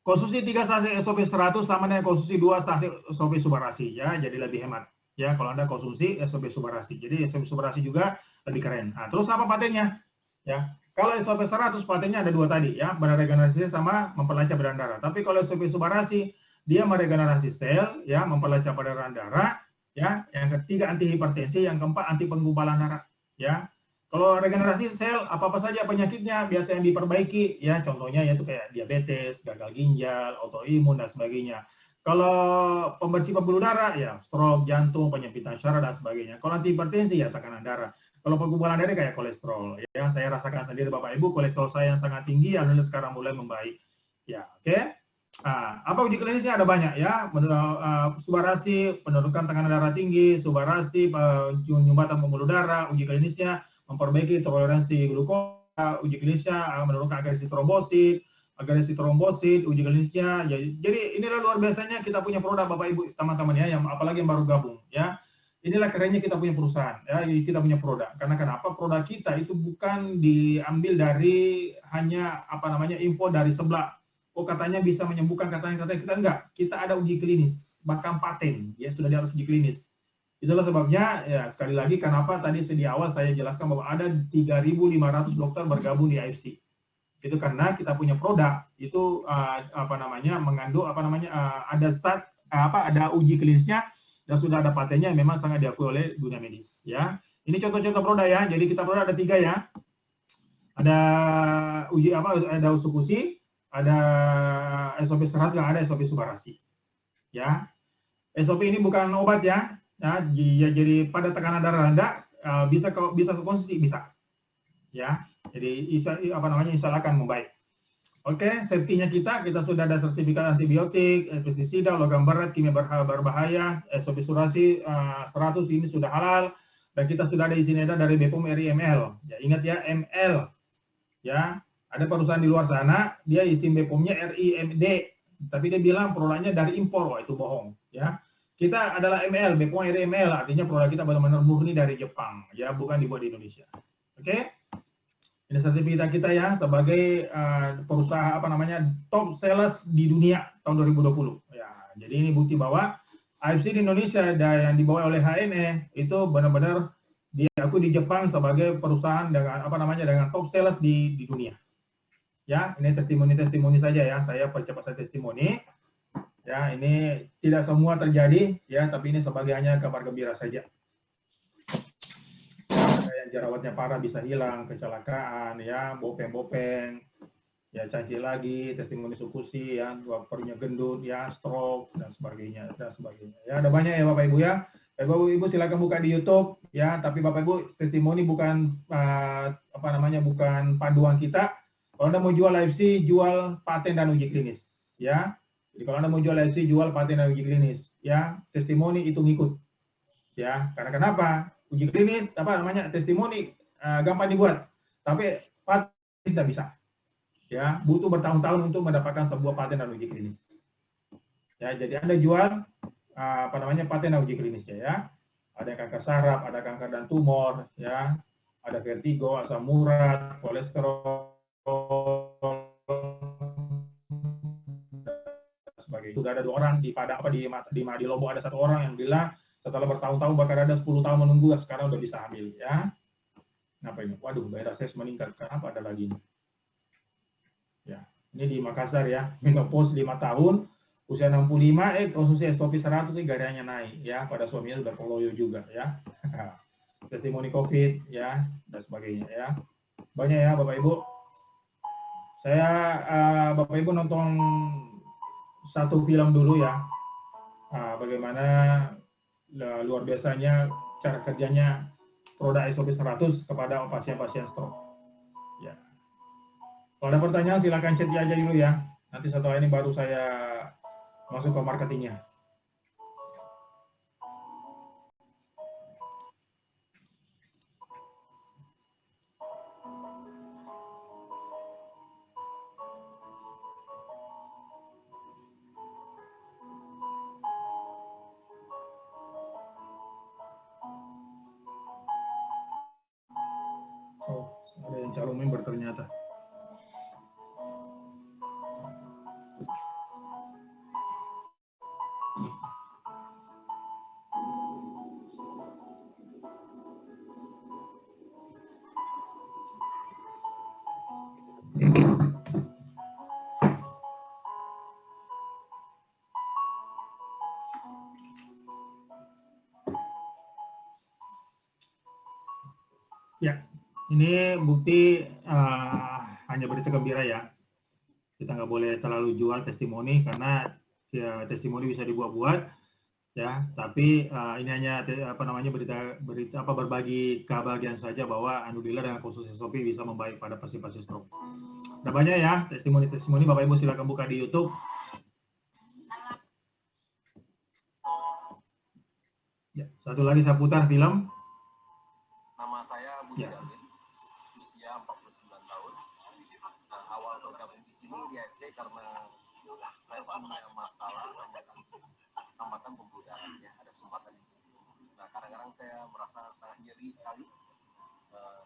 [SPEAKER 1] Konsumsi 3 sachet SOP 100 sama dengan konsumsi 2 sachet SOP Subarasi, ya, jadi lebih hemat. Ya, kalau Anda konsumsi SOP Subarasi. Jadi SOP Subarasi juga lebih keren. Nah, terus apa patennya? Ya, kalau SOP 100 patennya ada 2 tadi ya, meregenerasi sama memperlancar peredaran darah. Tapi kalau SOP Subarasi dia meregenerasi sel ya, memperlancar peredaran darah ya, yang ketiga anti hipertensi, yang keempat anti penggumpalan darah ya. Kalau regenerasi sel apa-apa saja penyakitnya biasa yang diperbaiki ya, contohnya yaitu kayak diabetes, gagal ginjal, autoimun dan sebagainya. Kalau pembersih pembuluh darah ya, stroke, jantung, penyempitan syaraf dan sebagainya. Kalau anti hipertensi ya tekanan darah. Kalau penggumpalan darah kayak kolesterol, ya saya rasakan sendiri Bapak Ibu, kolesterol saya yang sangat tinggi, alhamdulillah sekarang mulai membaik. Ya, oke. Apa uji klinisnya ada banyak ya, Subarasi penurunkan tekanan darah tinggi, Subarasi penyumbatan pembuluh darah, uji klinisnya memperbaiki toleransi glukosa, uji klinisnya menurunkan agresi trombosit, uji klinisnya. Jadi inilah luar biasanya kita punya produk Bapak Ibu teman-teman ya, yang apalagi yang baru gabung ya. Inilah kerennya kita punya perusahaan, ya, kita punya produk. Karena kenapa? Produk kita itu bukan diambil dari hanya info dari sebelah. Oh katanya bisa menyembuhkan, katanya kita enggak. Kita ada uji klinis, bahkan paten, ya sudah di atas uji klinis. Itulah sebabnya, ya sekali lagi kenapa tadi di awal saya jelaskan bahwa ada 3.500 dokter bergabung di IFC. Itu karena kita punya produk itu mengandung ada zat ada uji klinisnya. Dan sudah ada patennya yang memang sangat diakui oleh dunia medis ya. Ini contoh-contoh produk ya. Jadi kita produk ada 3 ya. Ada ada Usukushi, ada SOP 100 dan ada SOP Subarasi. Ya. SOP ini bukan obat ya. Ya, jadi pada tekanan darah rendah bisa konsumsi bisa. Ya. Jadi insya Allah akan membaik. Oke, safety-nya kita sudah ada sertifikat antibiotik, pestisida, logam berat, kimia berbahaya, SOP Subarasi 100 ini sudah halal, Dan kita sudah ada izin edar dari BPOM RI ML. Ya, ingat ya, ML. Ya, ada perusahaan di luar sana, dia izin BPOM-nya RIMD, tapi dia bilang produknya dari impor. Wah, itu bohong. Ya, kita adalah ML, BPOM RI ML, artinya produk kita benar-benar murni dari Jepang, ya, bukan dibuat di Indonesia. Oke? Ini sertifikat kita ya sebagai perusahaan top sellers di dunia tahun 2020. Ya, jadi ini bukti bahwa AFC di Indonesia yang dibawa oleh HNE itu benar-benar diakui di Jepang sebagai perusahaan dengan dengan top sellers di dunia. Ya, ini testimoni saja ya. Saya percepat testimoni. Ya, ini tidak semua terjadi ya, tapi ini sebagai hanya kabar gembira saja. Ada yang jerawatnya parah bisa hilang, kecelakaan ya, bopeng-bopeng. Ya, caci lagi, testimoni sukusi, ya, perutnya gendut, ya, stroke, dan sebagainya, Ya, ada banyak ya Bapak Ibu ya. Bapak Ibu silakan buka di YouTube, ya. Tapi Bapak Ibu testimoni bukan bukan panduan kita. Kalau Anda mau jual LFC, jual paten dan uji klinis, ya. Jadi kalau Anda mau jual LFC, jual paten dan uji klinis, ya. Testimoni itu ngikut, ya. Karena kenapa? Uji klinis, testimoni gampang dibuat, tapi paten tidak bisa. Ya, butuh bertahun-tahun untuk mendapatkan sebuah paten dan uji klinis. Ya, jadi Anda jual paten dan uji klinisnya ya. Ada kanker saraf, ada kanker dan tumor, ya. Ada vertigo, asam urat, kolesterol, sebagainya. Sudah ada 2 orang di Padang di Lombok ada 1 orang yang bilang setelah bertahun-tahun bahkan ada 10 tahun menunggu sekarang udah bisa hamil ya. Kenapa ini? Waduh, daerah saya meningkat. Kenapa ada lagi ini? Ya, ini di Makassar ya, menopause 5 tahun, usia 65, konsumsi SOP 100 sih gairahnya naik ya, pada suaminya sudah keloyo juga ya. Testimoni COVID ya, dan sebagainya ya. Banyak ya Bapak Ibu. Saya Bapak Ibu nonton satu film dulu ya. Bagaimana luar biasanya cara kerjanya produk SOP 100 kepada pasien-pasien stroke. Ya. Kalau ada pertanyaan silakan chat aja dulu ya. Nanti setelah ini baru saya masuk ke marketingnya. Oh, ada yang calon member ternyata. Ya, ini bukti hanya berita gembira ya. Kita nggak boleh terlalu jual testimoni karena ya, testimoni bisa dibuat-buat ya. Tapi ini hanya berita berbagi kebahagiaan saja bahwa alhamdulillah dengan khusus SOP bisa membaik pada pasien-pasien stroke. Ada banyak ya testimoni Bapak Ibu silakan buka di YouTube. Ya, satu lagi saya putar film.
[SPEAKER 2] Nama saya Budi Darwin, usia 49 tahun. Nah, awal bergabung di sini di AFC karena saya punya masalah hambatan pembuluh ya, ada sumbatan di sini. Nah, kadang-kadang saya merasa sangat nyeri sekali.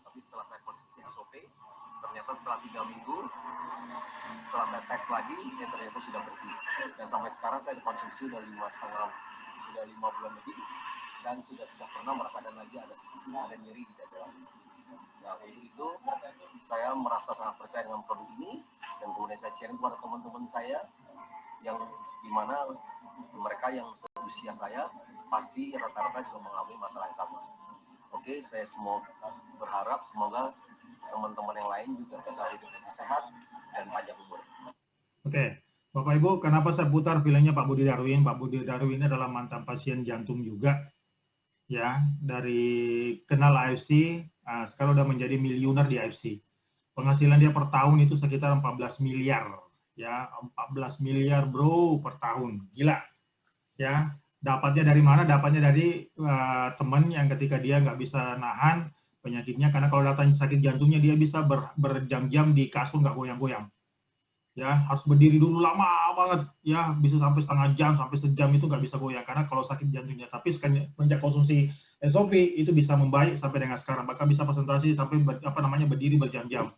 [SPEAKER 2] Tapi setelah saya konsumsi SOP, ternyata setelah 3 minggu, setelah saya tes lagi, ternyata sudah bersih. Dan sampai sekarang saya dikonsumsi sudah 5 bulan lebih. Dan sudah tidak pernah merasakan lagi ada nyeri di dada. Nah, untuk itu saya merasa sangat percaya dengan produk ini dan kemudian saya sharing kepada teman-teman saya yang dimana mereka yang seusia saya pasti rata-rata juga mengalami masalah yang sama. Oke, saya semua berharap semoga teman-teman yang lain juga bisa hidup lebih sehat dan panjang umur.
[SPEAKER 1] Oke. Bapak Ibu, kenapa saya putar filmnya Pak Budi Darwin? Pak Budi Darwin ini adalah mantan pasien jantung juga. Ya, dari kenal AFC, sekarang udah menjadi miliuner di AFC. Penghasilan dia per tahun itu sekitar 14 miliar. Ya, 14 miliar bro per tahun. Gila. Ya, Dapatnya dari mana? Dapatnya dari teman yang ketika dia nggak bisa nahan penyakitnya, karena kalau datang sakit jantungnya dia bisa berjam-jam di kasur nggak goyang-goyang. Ya, harus berdiri dulu lama banget, ya bisa sampai setengah jam, sampai sejam itu nggak bisa goyang karena kalau sakit jantungnya. Tapi semenjak konsumsi SOP itu bisa membaik sampai dengan sekarang, bahkan bisa presentasi sampai berdiri berjam-jam.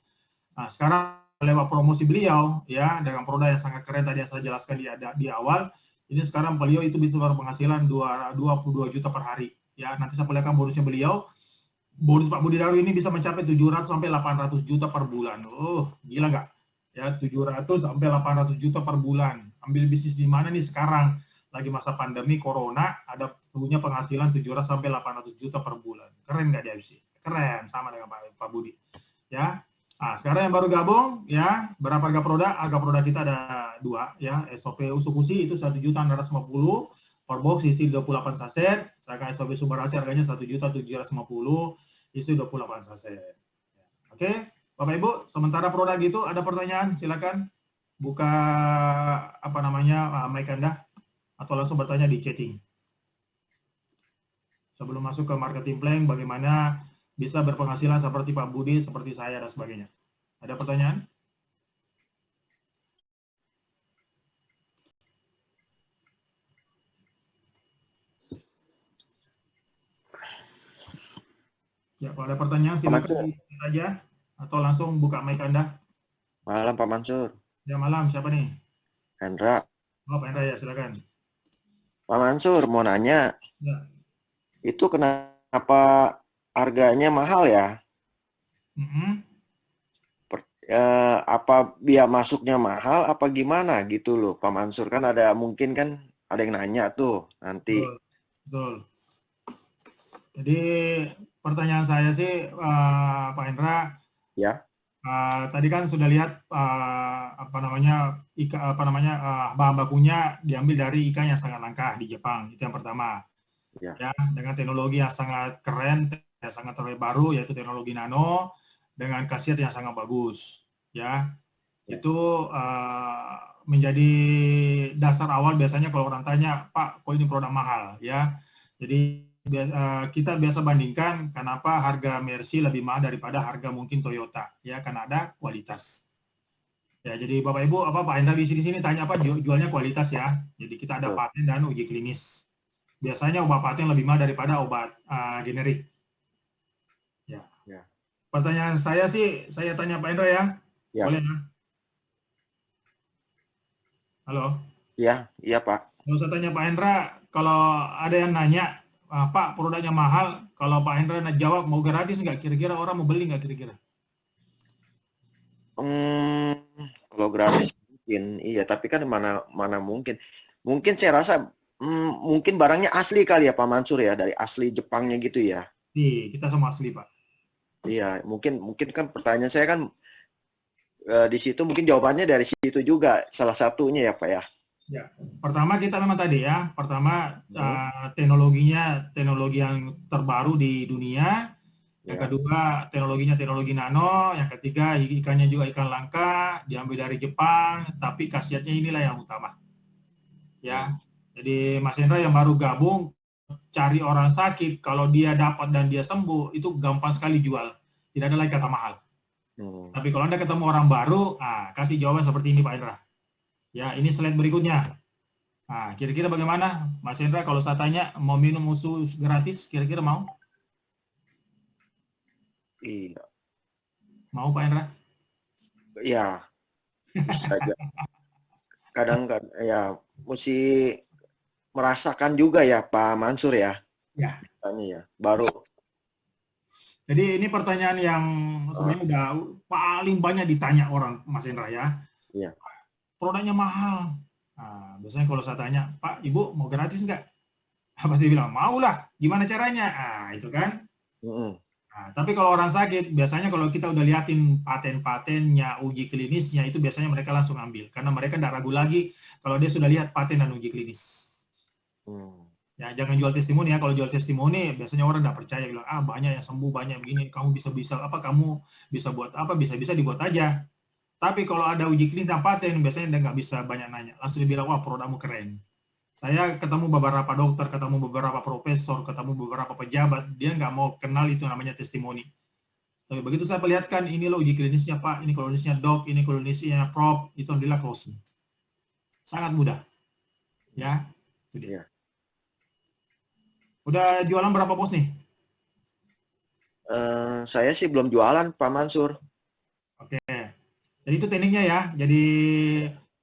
[SPEAKER 1] Nah, sekarang lewat promosi beliau, ya dengan produk yang sangat keren tadi yang saya jelaskan di awal, ini sekarang beliau itu bisa berpenghasilan 22 juta per hari. Ya, nanti saya perlihatkan bonusnya beliau. Bonus Pak Budi Darwi ini bisa mencapai 700 sampai 800 juta per bulan. Gila nggak? Ya, 700 sampai 800 juta per bulan. Ambil bisnis di mana nih sekarang? Lagi masa pandemi corona, ada punya penghasilan 700 sampai 800 juta per bulan. Keren nggak dia sih? Keren, sama dengan Pak Budi. Ya. Nah, sekarang yang baru gabung, ya, berapa harga produk? Harga produk kita ada 2, ya. SOP Usukushi itu 1.650 per box isi 28 saset. Sedangkan SOP Subarasi harganya 1.750 isi 28 saset. Oke, Bapak Ibu, sementara produk itu ada pertanyaan, silakan buka mic Anda atau langsung bertanya di chatting. Sebelum masuk ke marketing plan, bagaimana bisa berpenghasilan seperti Pak Budi, seperti saya, dan sebagainya. Ada pertanyaan? Ya, kalau ada pertanyaan silakan saja atau langsung buka mic Anda.
[SPEAKER 3] Malam Pak Mansur.
[SPEAKER 1] Ya, malam. Siapa nih?
[SPEAKER 3] Hendra.
[SPEAKER 1] Oh, Pak Hendra ya, silakan.
[SPEAKER 3] Pak Mansur, mau nanya.
[SPEAKER 1] Ya.
[SPEAKER 3] Itu kenapa harganya mahal ya? Apa biaya masuknya mahal apa gimana gitu loh Pak Mansur, kan ada mungkin kan ada yang nanya tuh nanti.
[SPEAKER 1] Betul. Jadi pertanyaan saya sih Pak Hendra,
[SPEAKER 3] ya,
[SPEAKER 1] tadi kan sudah lihat bahan bakunya diambil dari ikan yang sangat langka di Jepang, itu yang pertama. Ya, dengan teknologi yang sangat keren, yang sangat terbaru, yaitu teknologi nano dengan khasiat yang sangat bagus, ya. Itu menjadi dasar awal biasanya kalau orang tanya, Pak, kok ini produk mahal, ya. Jadi kita biasa bandingkan kenapa harga Mercy lebih mahal daripada harga mungkin Toyota, ya, karena ada kualitas. Ya, jadi Bapak Ibu, Pak Hendra di sini tanya apa, jualnya kualitas ya. Jadi kita ada paten dan uji klinis. Biasanya obat paten lebih mahal daripada obat generik. Ya. Pertanyaan saya sih, saya tanya Pak Hendra ya. Boleh ya? Halo?
[SPEAKER 3] Iya Pak.
[SPEAKER 1] Kalau saya tanya Pak Hendra, kalau ada yang nanya, Pak produknya mahal, kalau Pak Hendra jawab mau gratis nggak? Kira-kira orang mau beli nggak kira-kira?
[SPEAKER 3] Kalau gratis mungkin, iya. Tapi kan mana mungkin. Mungkin saya rasa mungkin barangnya asli kali ya Pak Mansur ya, dari asli Jepangnya gitu ya.
[SPEAKER 1] Iya, kita semua asli Pak.
[SPEAKER 3] Iya, mungkin kan pertanyaan saya kan di situ mungkin jawabannya dari situ juga salah satunya ya Pak ya.
[SPEAKER 1] Ya, pertama kita memang tadi ya, teknologinya teknologi yang terbaru di dunia. Yang kedua teknologi nano, yang ketiga ikannya juga ikan langka, diambil dari Jepang, tapi khasiatnya inilah yang utama. Ya, jadi Mas Hendra yang baru gabung, cari orang sakit, kalau dia dapat dan dia sembuh, itu gampang sekali jual. Tidak ada lagi kata mahal. Tapi kalau Anda ketemu orang baru, kasih jawaban seperti ini Pak Hendra. Ya, ini slide berikutnya. Nah, kira-kira bagaimana Mas Hendra kalau saya tanya mau minum susu gratis, kira-kira mau?
[SPEAKER 3] Iya.
[SPEAKER 1] Mau Pak Hendra?
[SPEAKER 3] Iya. Bisa aja. Kadang ya mesti merasakan juga ya Pak Mansur ya.
[SPEAKER 1] Ya.
[SPEAKER 3] Ya, baru.
[SPEAKER 1] Jadi ini pertanyaan yang sebenarnya udah paling banyak ditanya orang Mas Hendra ya.
[SPEAKER 3] Iya.
[SPEAKER 1] Produknya mahal. Nah, biasanya kalau saya tanya, Pak, Ibu mau gratis nggak? Pasti bilang, mau lah. Gimana caranya? Itu kan. Nah, tapi kalau orang sakit, biasanya kalau kita udah liatin paten-patennya, uji klinisnya, itu biasanya mereka langsung ambil. Karena mereka nggak ragu lagi kalau dia sudah lihat paten dan uji klinis. Ya, jangan jual testimoni ya. Kalau jual testimoni, biasanya orang nggak percaya. Bilang, banyak yang sembuh, banyak begini. Kamu bisa kamu bisa buat apa? Bisa dibuat aja. Tapi kalau ada uji klinis dan paten, biasanya dia nggak bisa banyak nanya. Langsung dibilang, wah produkmu keren. Saya ketemu beberapa dokter, ketemu beberapa profesor, ketemu beberapa pejabat, dia nggak mau kenal itu namanya testimoni. Tapi begitu saya perlihatkan, ini loh uji klinisnya Pak, ini klinisnya dok, ini klinisnya prof, itu alhamdulillah closing. Sangat mudah. Ya, itu dia.
[SPEAKER 3] Iya.
[SPEAKER 1] Udah jualan berapa bos nih?
[SPEAKER 3] Saya sih belum jualan, Pak Mansur.
[SPEAKER 1] Oke. Jadi itu tekniknya ya. Jadi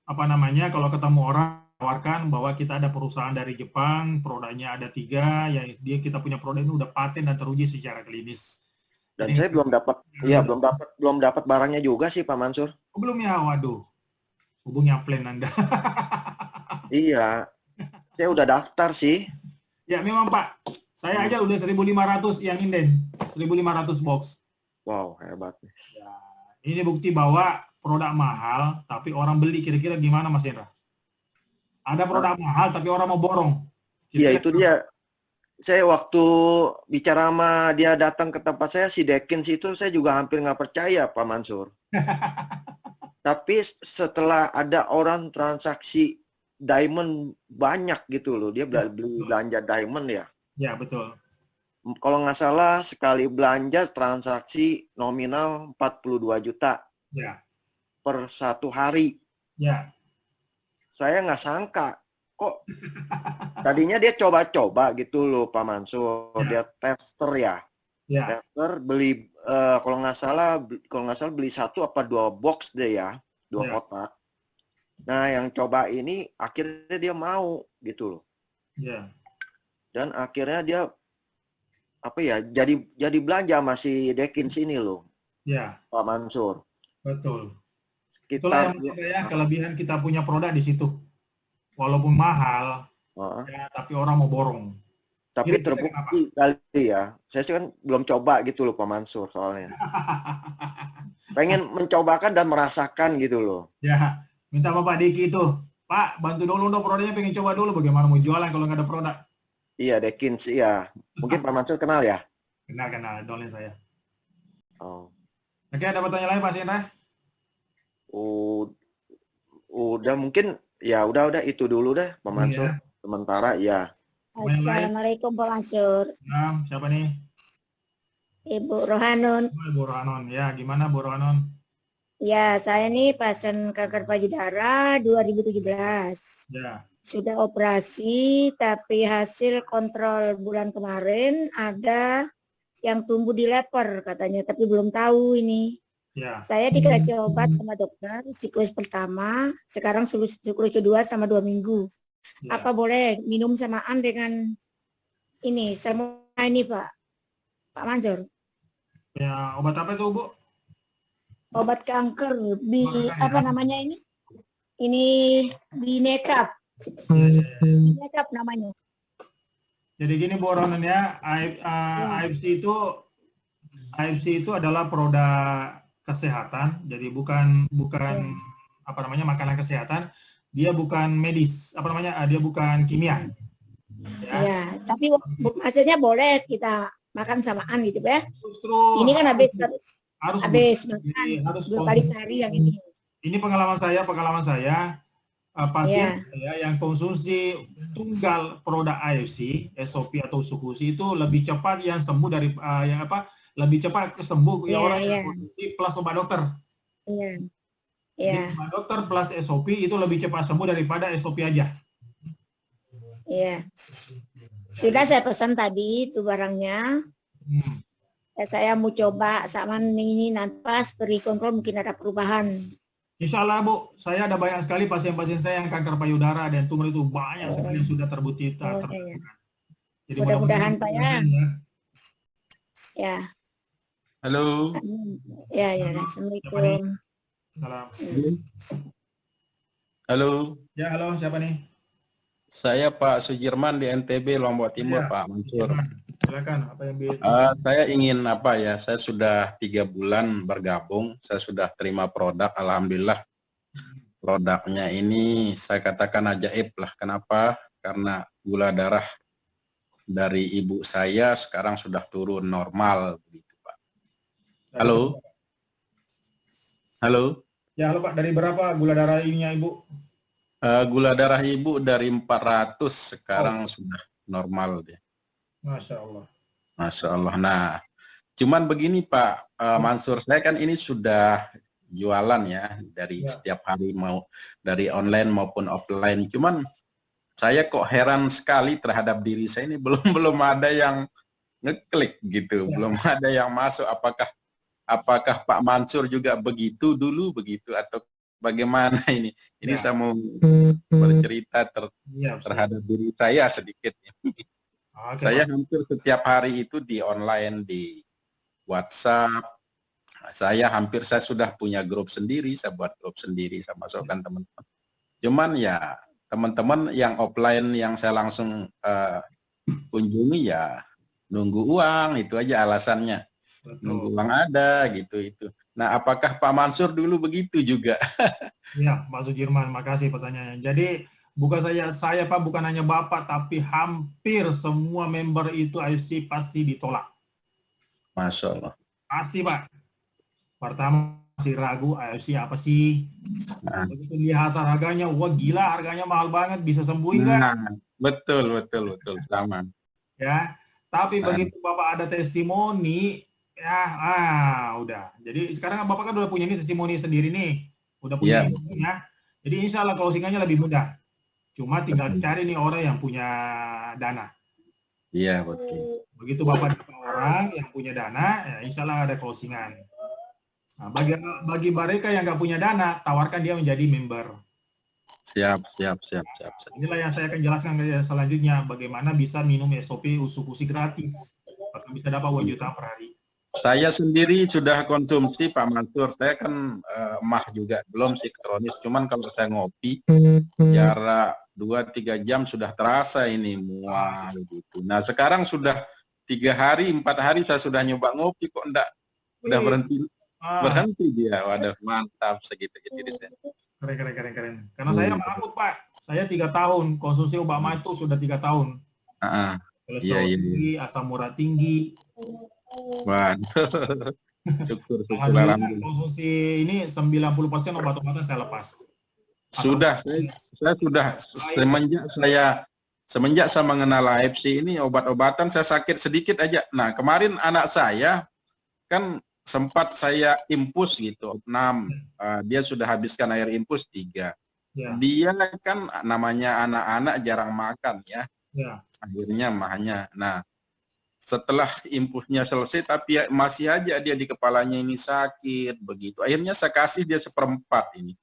[SPEAKER 1] apa namanya, kalau ketemu orang tawarkan bahwa kita ada perusahaan dari Jepang, produknya ada 3, ya dia kita punya produk ini udah paten dan teruji secara klinis.
[SPEAKER 3] Dan
[SPEAKER 1] Jadi,
[SPEAKER 3] saya belum dapat barangnya juga sih, Pak Mansur.
[SPEAKER 1] belum ya, waduh. Hubungi plan Anda.
[SPEAKER 3] Iya, saya udah daftar sih.
[SPEAKER 1] Ya memang Pak, saya aja udah 1.500 yang inden, 1.500 box.
[SPEAKER 3] Wow, hebat.
[SPEAKER 1] Ya, ini bukti bahwa produk mahal, tapi orang beli. Kira-kira gimana Mas Hendra? Ada produk mahal, tapi orang mau borong.
[SPEAKER 3] Iya, itu dia. Saya waktu bicara sama dia datang ke tempat saya, si Dekins itu, saya juga hampir nggak percaya, Pak Mansur. Tapi setelah ada orang transaksi diamond banyak gitu loh, dia beli belanja diamond ya.
[SPEAKER 1] Ya, betul.
[SPEAKER 3] Kalau nggak salah sekali belanja transaksi nominal 42 juta
[SPEAKER 1] Ya,
[SPEAKER 3] per 1 hari.
[SPEAKER 1] ya,
[SPEAKER 3] Saya nggak sangka, kok tadinya dia coba-coba gitu loh Pak Mansur,
[SPEAKER 1] Ya.
[SPEAKER 3] dia tester ya.
[SPEAKER 1] ya,
[SPEAKER 3] Tester beli kalau nggak salah beli 1 apa 2 box deh ya, 2
[SPEAKER 1] Ya.
[SPEAKER 3] kotak. Nah, yang coba ini akhirnya dia mau gitu loh.
[SPEAKER 1] ya.
[SPEAKER 3] Dan akhirnya dia apa ya, jadi belanja masih Dekins ini loh,
[SPEAKER 1] Ya,
[SPEAKER 3] Pak Mansur.
[SPEAKER 1] betul. Itulah
[SPEAKER 3] Kita
[SPEAKER 1] yang kelebihan kita punya produk di situ. Walaupun mahal, ya, tapi orang mau borong.
[SPEAKER 3] tapi
[SPEAKER 1] Kira-kira
[SPEAKER 3] terbukti kali ya. Saya sih kan belum coba gitu loh Pak Mansur soalnya. Pengen mencobakan dan merasakan gitu loh.
[SPEAKER 1] Ya, minta Bapak Diki itu, Pak, bantu dulu dong produknya, pengen coba dulu bagaimana mau jualan kalau nggak ada produk.
[SPEAKER 3] Iya, Dekins, iya. Mungkin Pak Mansur kenal ya?
[SPEAKER 1] Kenal, dolen saya.
[SPEAKER 3] Oh.
[SPEAKER 1] Oke, ada pertanyaan lain Pak Sindra?
[SPEAKER 3] Udah mungkin ya udah itu dulu deh Pak Mansur.
[SPEAKER 1] Ya.
[SPEAKER 3] Sementara ya.
[SPEAKER 4] Assalamualaikum Pak Mansur.
[SPEAKER 1] Nah, siapa nih?
[SPEAKER 4] Ibu Rohanun.
[SPEAKER 1] Ibu Rohanon. Ya, gimana Bu Rohanon?
[SPEAKER 4] Ya, saya nih pasien kanker payudara 2017.
[SPEAKER 1] Ya.
[SPEAKER 4] Sudah operasi, tapi hasil kontrol bulan kemarin ada yang tumbuh di leper katanya, tapi belum tahu ini.
[SPEAKER 1] Ya.
[SPEAKER 4] Saya dikasih obat sama dokter, siklus pertama, sekarang siklus kedua sama 2 minggu.
[SPEAKER 1] Ya.
[SPEAKER 4] Apa boleh minum samaan dengan ini, semua ini Pak Mansur?
[SPEAKER 1] Ya, obat apa itu Bu?
[SPEAKER 4] Obat kanker, apa namanya ini? Ini Binekap. Binekap namanya.
[SPEAKER 1] Jadi gini Bu Rohanon ya, AFC itu adalah produk kesehatan, jadi bukan apa namanya makanan kesehatan, dia bukan medis, apa namanya, dia bukan kimia.
[SPEAKER 4] Ya, tapi hasilnya boleh kita makan samaan gitu ya.
[SPEAKER 1] Justru
[SPEAKER 4] ini kan habis makan
[SPEAKER 1] harus
[SPEAKER 4] 2 kali sehari yang ini.
[SPEAKER 1] Ini pengalaman saya pasien saya yang konsumsi tunggal produk AFC, SOP atau Sukusi itu lebih cepat yang sembuh dari lebih cepat sembuh orang yang konsumsi plus obat dokter.
[SPEAKER 4] Iya.
[SPEAKER 1] Obat dokter plus SOP itu lebih cepat sembuh daripada SOP aja.
[SPEAKER 4] Iya. Sudah saya pesan tadi itu barangnya. Saya mau coba sama ini nanti pas beri kontrol mungkin ada perubahan.
[SPEAKER 1] Insya Allah Bu, saya ada banyak sekali pasien-pasien saya yang kanker payudara dan tumor itu banyak sekali yang sudah terbukti.
[SPEAKER 4] Jadi mudah-mudahan Pak ya. Ya.
[SPEAKER 5] Halo.
[SPEAKER 4] Ya. Assalamualaikum.
[SPEAKER 1] Salam.
[SPEAKER 5] Halo.
[SPEAKER 1] Ya, halo, siapa nih?
[SPEAKER 5] Saya Pak Sudirman di NTB Lombok Timur, Pak Mansur.
[SPEAKER 1] Silakan, apa yang
[SPEAKER 5] saya ingin saya sudah 3 bulan bergabung, saya sudah terima produk, alhamdulillah. Produknya ini saya katakan ajaib lah. Kenapa? Karena gula darah dari ibu saya sekarang sudah turun normal begitu, Pak. Halo. Halo.
[SPEAKER 1] Ya, halo Pak, dari berapa gula darah ininya Ibu?
[SPEAKER 5] Gula darah ibu dari 400 sekarang sudah normal dia.
[SPEAKER 1] Masya Allah.
[SPEAKER 5] Masya Allah. Nah, cuman begini Pak Mansur, saya kan ini sudah jualan ya dari setiap hari, mau dari online maupun offline. Cuman saya kok heran sekali terhadap diri saya ini, belum ada yang ngeklik gitu, belum ada yang masuk. Apakah Pak Mansur juga begitu dulu begitu atau bagaimana ini? Ini saya mau bercerita terhadap diri saya sedikit. Saya hampir setiap hari itu di online, di WhatsApp. Saya sudah punya grup sendiri, saya buat grup sendiri, saya masukkan teman-teman. Cuman ya teman-teman yang offline yang saya langsung kunjungi ya nunggu uang, itu aja alasannya. Nunggu uang ada gitu itu. Nah, apakah Pak Mansur dulu begitu juga?
[SPEAKER 1] Ya, Pak Sudirman, makasih pertanyaannya. Jadi bukan saya Pak, bukan hanya Bapak, tapi hampir semua member itu AFC pasti ditolak.
[SPEAKER 5] Masya Allah.
[SPEAKER 1] Pasti Pak. Pertama masih ragu AFC apa sih? Begitu lihat harganya, wah gila harganya mahal banget, bisa sembuh nggak?
[SPEAKER 5] Betul, sama.
[SPEAKER 1] Ya, tapi begitu Bapak ada testimoni, ya udah. Jadi sekarang Bapak kan udah punya ini testimoni sendiri nih, udah punya ini ya. Jadi insya Allah closingannya lebih mudah. Cuma tinggal cari nih orang yang punya dana.
[SPEAKER 5] Iya, betul.
[SPEAKER 1] Begitu Bapak dapat orang yang punya dana, ya insya Allah ada closingan. Nah, bagi mereka yang nggak punya dana, tawarkan dia menjadi member.
[SPEAKER 5] Siap.
[SPEAKER 1] Inilah yang saya akan jelaskan selanjutnya, bagaimana bisa minum SOP usukusi gratis. Atau bisa dapat 2 juta per hari.
[SPEAKER 5] Saya sendiri sudah konsumsi Pak Mansur. Saya kan mah juga, belum sih kronis. Cuman kalau saya ngopi, jarak 2-3 jam sudah terasa ini mual gitu. Nah sekarang sudah 3 hari, 4 hari saya sudah nyoba ngopi kok udah berhenti dia. Waduh, mantap segitu.
[SPEAKER 1] Keren. Karena saya mampu Pak. Saya 3 tahun konsumsi obat mah itu sudah 3 tahun. Kolesterol tinggi, asam urat tinggi.
[SPEAKER 5] Waduh. Syukur alhamdulillah.
[SPEAKER 1] Konsumsi ini 90% obat-obatan saya lepas.
[SPEAKER 5] Sudah, saya sudah semenjak saya mengenal AFC ini obat-obatan saya sakit sedikit aja. Nah kemarin anak saya kan sempat saya infus gitu 6, dia sudah habiskan air infus 3. Dia kan namanya anak-anak jarang makan ya. Akhirnya mahnya. Nah setelah infusnya selesai tapi masih aja dia di kepalanya ini sakit begitu. Akhirnya saya kasih dia 1/4 ini.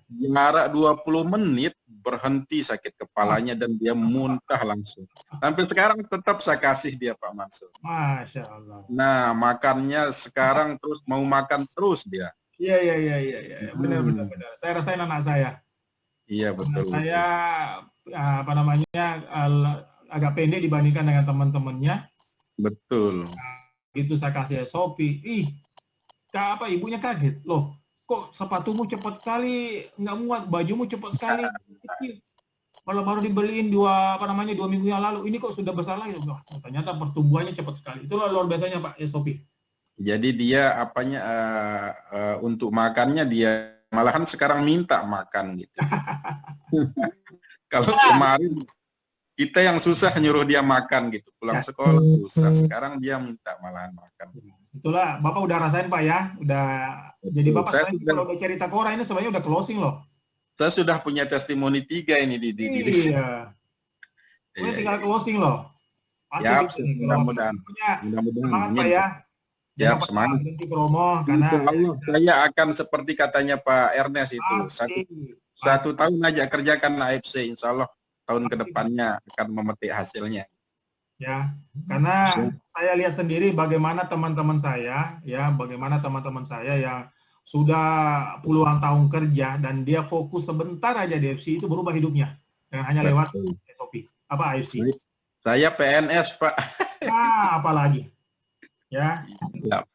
[SPEAKER 5] Jarak 20 menit berhenti sakit kepalanya dan dia muntah langsung. Sampai sekarang tetap saya kasih dia Pak Mansur.
[SPEAKER 1] Masya Allah.
[SPEAKER 5] Nah makannya sekarang terus mau makan terus dia.
[SPEAKER 1] Iya. Benar. Saya rasain anak saya.
[SPEAKER 5] Iya betul.
[SPEAKER 1] Saya agak pendek dibandingkan dengan teman-temannya.
[SPEAKER 5] Betul.
[SPEAKER 1] Itu saya kasih SOP. Ibunya kaget. Loh, kok sepatumu cepat sekali nggak muat, bajumu cepat sekali kecil. Kalau baru dibeliin 2 minggu yang lalu, ini kok sudah besar lagi. Loh, ternyata pertumbuhannya cepat sekali. Itulah luar biasanya Pak SOP. Jadi
[SPEAKER 5] dia untuk makannya dia malahan sekarang minta makan gitu. Kalau kemarin kita yang susah nyuruh dia makan gitu, pulang sekolah susah. Sekarang dia minta malahan makan.
[SPEAKER 1] Itulah, Bapak udah rasain Pak ya, jadi Bapak kalau udah cerita ke orang ini sebenarnya udah closing loh.
[SPEAKER 5] Saya sudah punya testimoni 3 ini di
[SPEAKER 1] Iya. Ini tinggal closing loh.
[SPEAKER 5] Ya, mudah-mudahan.
[SPEAKER 1] Semangat Pak ya.
[SPEAKER 5] Ya, semangat.
[SPEAKER 1] Promo karena
[SPEAKER 5] saya akan seperti katanya Pak Ernest itu, 1 tahun aja kerjakan AFC, insya Allah tahun kedepannya akan memetik hasilnya.
[SPEAKER 1] Ya, karena saya lihat sendiri bagaimana teman-teman saya yang sudah puluhan tahun kerja dan dia fokus sebentar aja di AFC itu berubah hidupnya dengan hanya lewat SOP. Apa AFC?
[SPEAKER 5] Saya PNS Pak.
[SPEAKER 1] Apalagi. Ya.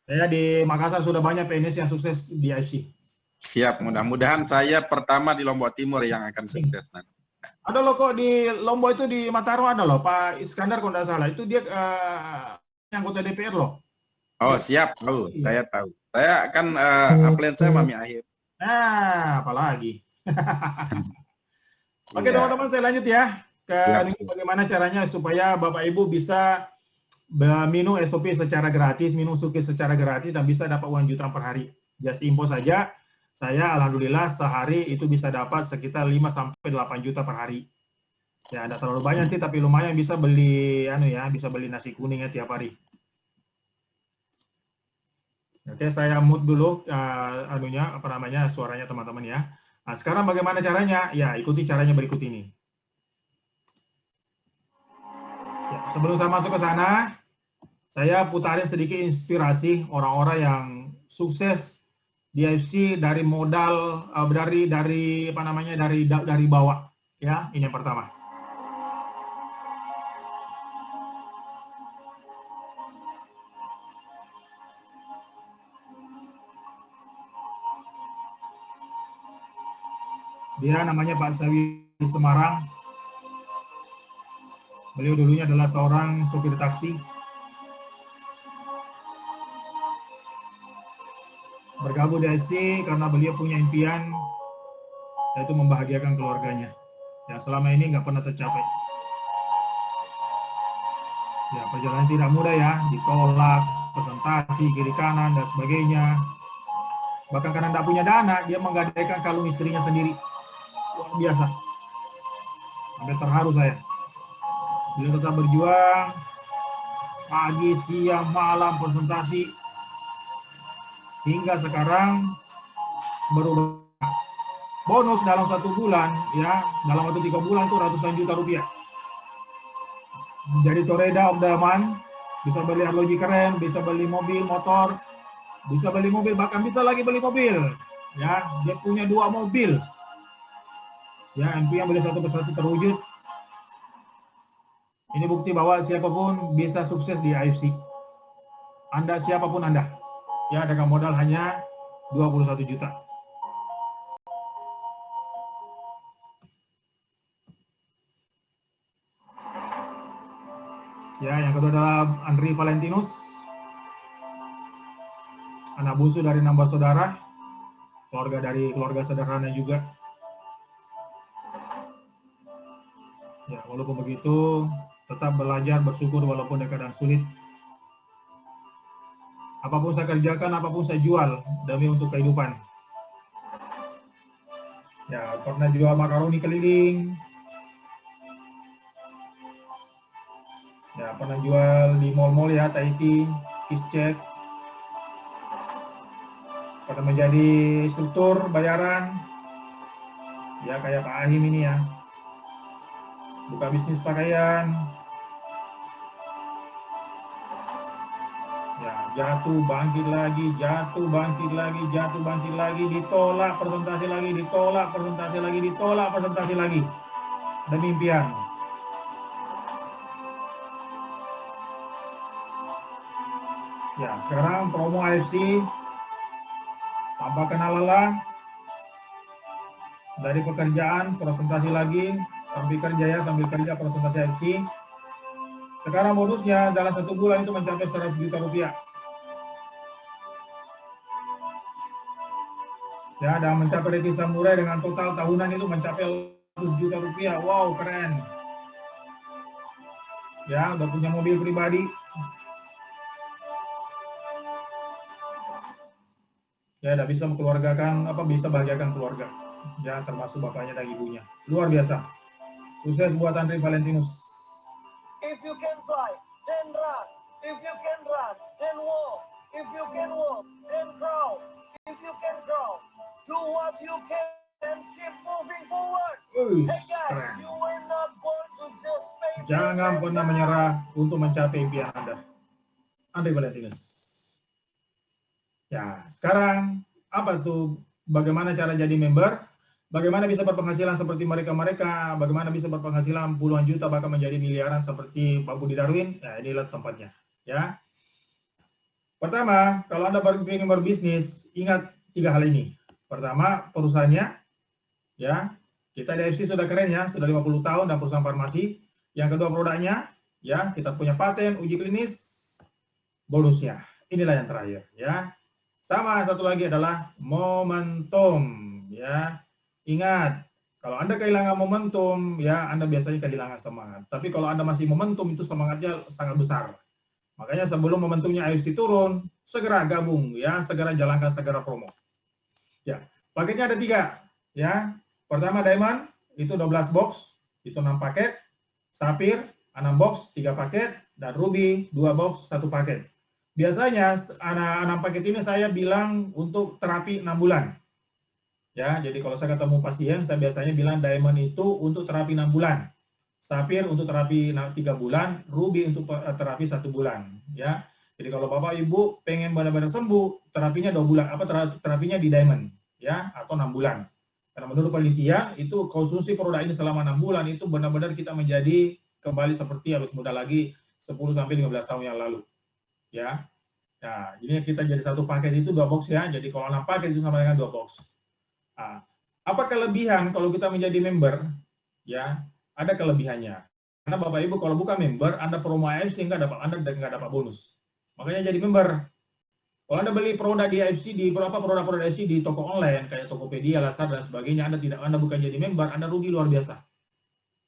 [SPEAKER 1] Saya di Makassar sudah banyak PNS yang sukses di AFC.
[SPEAKER 5] Siap, mudah-mudahan saya pertama di Lombok Timur yang akan sukses nanti.
[SPEAKER 1] Ada loh kok di Lombok itu, di Mataram ada loh Pak Iskandar kalau tidak salah, itu dia anggota DPR loh.
[SPEAKER 5] Oh siap, saya tahu. Saya kan upline saya Mami Akhir.
[SPEAKER 1] Apalagi. Oke
[SPEAKER 3] Iya.
[SPEAKER 1] teman-teman, saya lanjut ya ke ini bagaimana caranya supaya Bapak Ibu bisa minum SOP secara gratis, minum Suki secara gratis dan bisa dapat uang jutaan per hari. Just info saja, saya alhamdulillah sehari itu bisa dapat sekitar 5 sampai 8 juta per hari. Ya, tidak terlalu banyak sih, tapi lumayan bisa beli bisa beli nasi kuning ya tiap hari. Oke, saya mute dulu suaranya teman-teman ya. Nah, sekarang bagaimana caranya? Ya, ikuti caranya berikut ini. Ya, sebelum saya masuk ke sana, saya putarin sedikit inspirasi orang-orang yang sukses di AFC dari modal dari bawah. Ya, ini yang pertama. Dia namanya Pak Sawi Semarang. Beliau dulunya adalah seorang sopir taksi. Bergabung di AFC karena beliau punya impian, yaitu membahagiakan keluarganya. Ya, selama ini nggak pernah tercapai. Ya, perjalanan tidak mudah ya, ditolak, presentasi, kiri kanan, dan sebagainya. Bahkan karena tidak punya dana, dia menggadaikan kalung istrinya sendiri. Luar biasa. Sampai terharu saya. Dia tetap berjuang, pagi, siang, malam, presentasi. Hingga sekarang berubah. Bonus dalam 1 bulan, ya, dalam waktu 3 bulan itu ratusan juta rupiah. Jadi Toreda of the month, bisa beli arloji keren, bisa beli mobil, motor, bisa beli mobil, bahkan bisa lagi beli mobil. Ya, dia punya 2 mobil. Ya, impian beli satu persatu terwujud. Ini bukti bahwa siapapun bisa sukses di AFC. Anda siapapun Anda. Ya, dengan modal hanya 21 juta. Ya, yang kedua adalah Andri Valentinus. Anak bungsu dari 6 bersaudara. Keluarga sederhana juga. Ya, walaupun begitu, tetap belajar, bersyukur walaupun dalam keadaan sulit. Apapun saya kerjakan, apapun saya jual demi untuk kehidupan. Ya, pernah jual makaroni keliling. Ya, pernah jual di mall-mall ya, Tahiti, KissCheck. Pernah menjadi struktur bayaran. Ya, kayak Pak Ahim ini ya. Buka bisnis pakaian. Ya, jatuh, bangkit lagi, jatuh, bangkit lagi, jatuh, bangkit lagi, ditolak, presentasi lagi, ditolak, presentasi lagi, ditolak, presentasi lagi. Demi impian. Ya, sekarang promo AFC tanpa kenal lelah. Dari pekerjaan, presentasi lagi, sambil kerja presentasi AFC. Sekarang bonusnya dalam 1 bulan itu mencapai 100 juta rupiah. Ya, dan mencapai rating samurai dengan total tahunan itu mencapai 100 juta rupiah. Wow, keren. Ya, udah punya mobil pribadi. Ya, udah bisa bisa bahagiakan keluarga. Ya, termasuk bapaknya dan ibunya. Luar biasa. Sukses buat Andri Valentinus.
[SPEAKER 2] If you can fly, then run. If you can run, then walk. If you can walk, then crawl. If you can crawl, do what you can and keep moving forward. Hey guys,
[SPEAKER 1] Keren.
[SPEAKER 2] you are not born to just pay.
[SPEAKER 1] Jangan pernah menyerah untuk mencapai impian Anda. Andri Valentinus. Ya, sekarang apa tuh? Bagaimana cara jadi member? Bagaimana bisa berpenghasilan seperti mereka-mereka? Bagaimana bisa berpenghasilan puluhan juta bahkan menjadi miliaran seperti Pak Budi Darwin? Nah, inilah tempatnya. Ya. Pertama, kalau Anda ingin berbisnis, ingat 3 hal ini. Pertama, perusahaannya. Ya, kita di AFC sudah keren ya, sudah 50 tahun dan perusahaan farmasi. Yang kedua, produknya. Ya, kita punya paten, uji klinis, bonusnya. Inilah yang terakhir. Ya. Sama satu lagi adalah momentum. Ya. Ingat, Kalau Anda kehilangan momentum, ya Anda biasanya kehilangan semangat. Tapi kalau Anda masih momentum, itu semangatnya sangat besar. Makanya sebelum momentumnya IFC turun, segera gabung, ya, segera jalankan, segera promo. Ya, paketnya ada 3, ya. Pertama Diamond, itu 12 box, itu 6 paket. Sapphire, 6 box, 3 paket. Dan Ruby, 2 box, 1 paket. Biasanya 6 paket ini saya bilang untuk terapi 6 bulan. Ya, jadi kalau saya ketemu pasien, saya biasanya bilang Diamond itu untuk terapi 6 bulan. Sapphire untuk terapi 3 bulan, Ruby untuk terapi 1 bulan. Ya, jadi kalau Bapak Ibu pengen benar-benar sembuh, terapinya 2 bulan, terapinya di Diamond, ya, atau 6 bulan. Karena menurut penelitian, itu konsumsi produk ini selama 6 bulan, itu benar-benar kita menjadi kembali seperti awet muda lagi 10-15 tahun yang lalu. Ya, nah, jadi kita jadi 1 paket itu 2 box ya, jadi kalau 6 paket itu sama dengan 2 box. Nah, apa kelebihan kalau kita menjadi member? Ya, ada kelebihannya. Karena Bapak Ibu kalau bukan member, Anda promo IFC Anda nggak dapat bonus. Makanya jadi member. Kalau Anda beli produk di IFC di produk-produk IFC di toko online kayak Tokopedia, Lazada dan sebagainya, Anda bukan jadi member, Anda rugi luar biasa.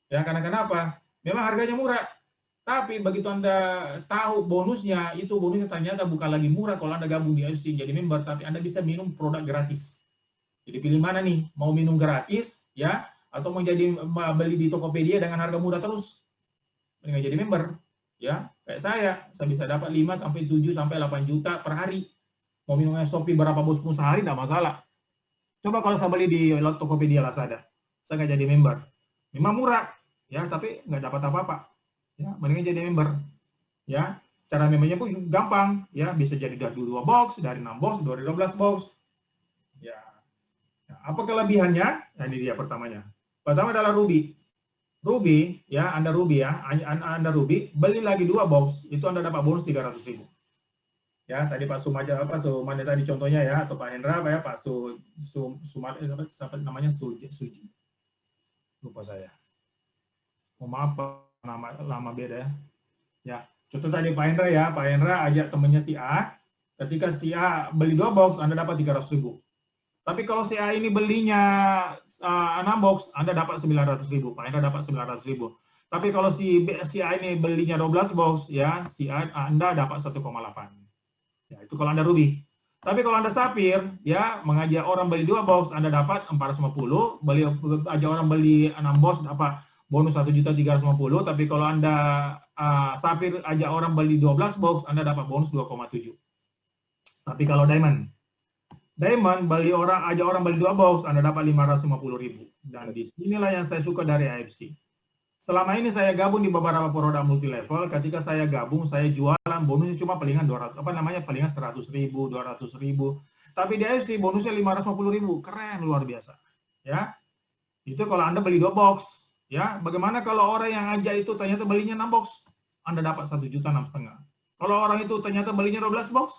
[SPEAKER 1] Ya, karena kenapa? Memang harganya murah. Tapi begitu Anda tahu bonusnya, itu bonusnya ternyata bukan lagi murah kalau Anda gabung di IFC jadi member, tapi Anda bisa minum produk gratis. Jadi pilih mana nih? Mau minum gratis, ya, atau mau jadi beli di Tokopedia dengan harga murah terus? Mendingan jadi member, ya. Kayak saya bisa dapat 5 sampai 7 sampai 8 juta per hari. Mau minumnya Shopee berapa bos pun sehari enggak masalah. Coba kalau saya beli di Tokopedia, Lazada, saya nggak jadi member. Memang murah, ya, tapi nggak dapat apa-apa. Ya, mendingan jadi member. Ya, cara membernya pun gampang, ya, bisa jadi dari 2 box, dari 6 box, dari 12 box. Ya. Nah, apa kelebihannya? Nah, ini dia pertamanya. Pertama adalah Ruby. Ruby, ya, Anda Ruby ya, Anda Ruby, beli lagi 2 box, itu Anda dapat bonus 300.000. Ya, tadi Pak Sumaja Sumanda tadi contohnya ya, atau Pak Hendra, ya, Pak Sumaja namanya Suji. Lupa saya. Oh, maaf, lama beda ya. Ya, contoh tadi Pak Hendra ya, Pak Hendra ajak temannya si A, ketika si A beli 2 box, Anda dapat 300.000. Tapi kalau si A ini belinya 6 box, Anda dapat 900.000. Pak Hendra dapat 900.000. Tapi kalau si A ini belinya 12 box, ya, si A, Anda dapat 1,8. Ya, itu kalau Anda Ruby. Tapi kalau Anda Sapphire, ya, mengajak orang beli 2 box, Anda dapat 450. Ajak orang beli 6 box, bonus 1.350.000. Tapi kalau Anda Sapphire ajak orang beli 12 box, Anda dapat bonus 2,7. Tapi kalau Diamond ajak orang beli 2 box, Anda dapat 550.000. Dan disinilah yang saya suka dari AFC. Selama ini saya gabung di beberapa produk multi level. Ketika saya gabung, saya jualan bonusnya cuma palingan 100.000, 200.000. Tapi di AFC bonusnya 550.000. Keren, luar biasa. Ya, itu kalau Anda beli 2 box. Ya, bagaimana kalau orang yang ajak itu ternyata belinya 6 box, Anda dapat 1.600.000. Kalau orang itu ternyata belinya 12 box,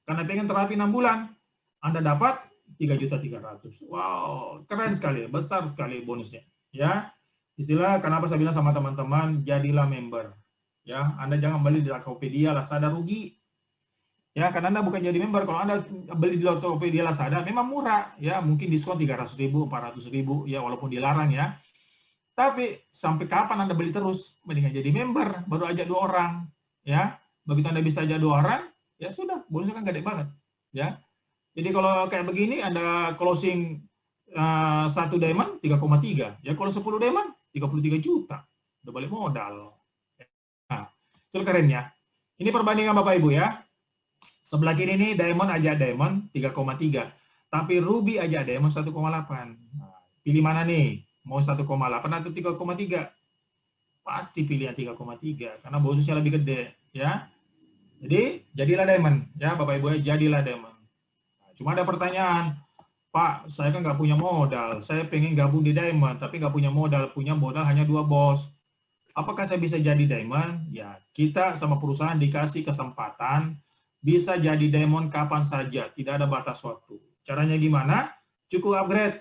[SPEAKER 1] karena pengen terapi 6 bulan, Anda dapat 3.300.000. Wow, keren sekali, besar sekali bonusnya. Ya, istilah kenapa saya bilang sama teman-teman, jadilah member. Ya, Anda jangan beli di Tokopedia, Lazada rugi. Ya, karena Anda bukan jadi member. Kalau Anda beli di Tokopedia, Lazada memang murah. Ya, mungkin diskon 300.000, 400.000. Ya, walaupun dilarang ya. Tapi sampai kapan Anda beli terus? Mendingan jadi member, baru ajak 2 orang. Ya, begitu Anda bisa ajak 2 orang, ya sudah, bonusnya kan gede banget. Ya. Jadi kalau kayak begini, Anda closing 1 diamond 3,3. Ya kalau 10 diamond 33 juta. Udah balik modal. Nah, itu kerennya. Ini perbandingan Bapak Ibu ya. Sebelah kiri ini diamond aja diamond 3,3. Tapi ruby aja diamond 1,8. Nah, pilih mana nih? Mau 1,8 atau 3,3? Pasti pilih yang 3,3 karena bonusnya lebih gede ya. Jadi jadilah diamond ya Bapak Ibu, jadilah diamond. Cuma ada pertanyaan, Pak, saya kan nggak punya modal, saya pengen gabung di Diamond, tapi nggak punya modal hanya 2 bos. Apakah saya bisa jadi Diamond? Ya, kita sama perusahaan dikasih kesempatan, bisa jadi Diamond kapan saja, tidak ada batas waktu. Caranya gimana? Cukup upgrade.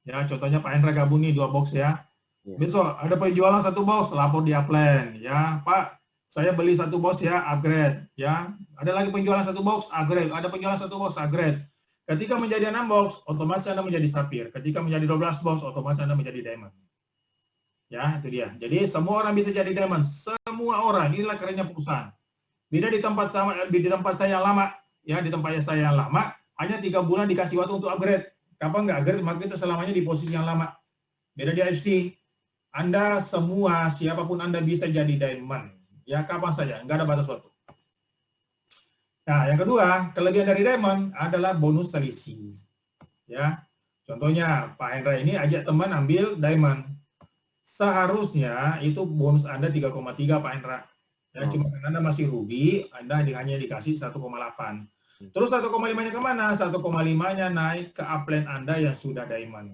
[SPEAKER 1] Ya, contohnya Pak Hendra gabung nih 2 box ya. Besok ada penjualan 1 box, lapor di Upland. Ya, Pak, saya beli 1 box ya, upgrade. Ya, ada lagi penjualan 1 box, upgrade. Ada penjualan 1 box, upgrade. Ketika menjadi 6 box, otomatis Anda menjadi sapphire. Ketika menjadi 12 box, otomatis Anda menjadi diamond. Ya, itu dia. Jadi semua orang bisa jadi diamond. Semua orang. Inilah kerennya perusahaan. Beda di tempat saya yang lama, ya, di tempat saya yang lama, hanya 3 bulan dikasih waktu untuk upgrade. Kapan nggak upgrade, maka kita selamanya di posisi yang lama. Beda di IFC, Anda semua, siapapun Anda bisa jadi diamond. Ya, kapan saja, nggak ada batas waktu. Nah, yang kedua, kelebihan dari diamond adalah bonus selisih. Ya, contohnya Pak Hendra ini ajak teman ambil diamond. Seharusnya itu bonus Anda 3,3 Pak Hendra. Ya, cuma karena Anda masih ruby, Anda hanya dikasih 1,8. Terus 1,5-nya kemana? 1,5-nya naik ke upline Anda yang sudah diamond.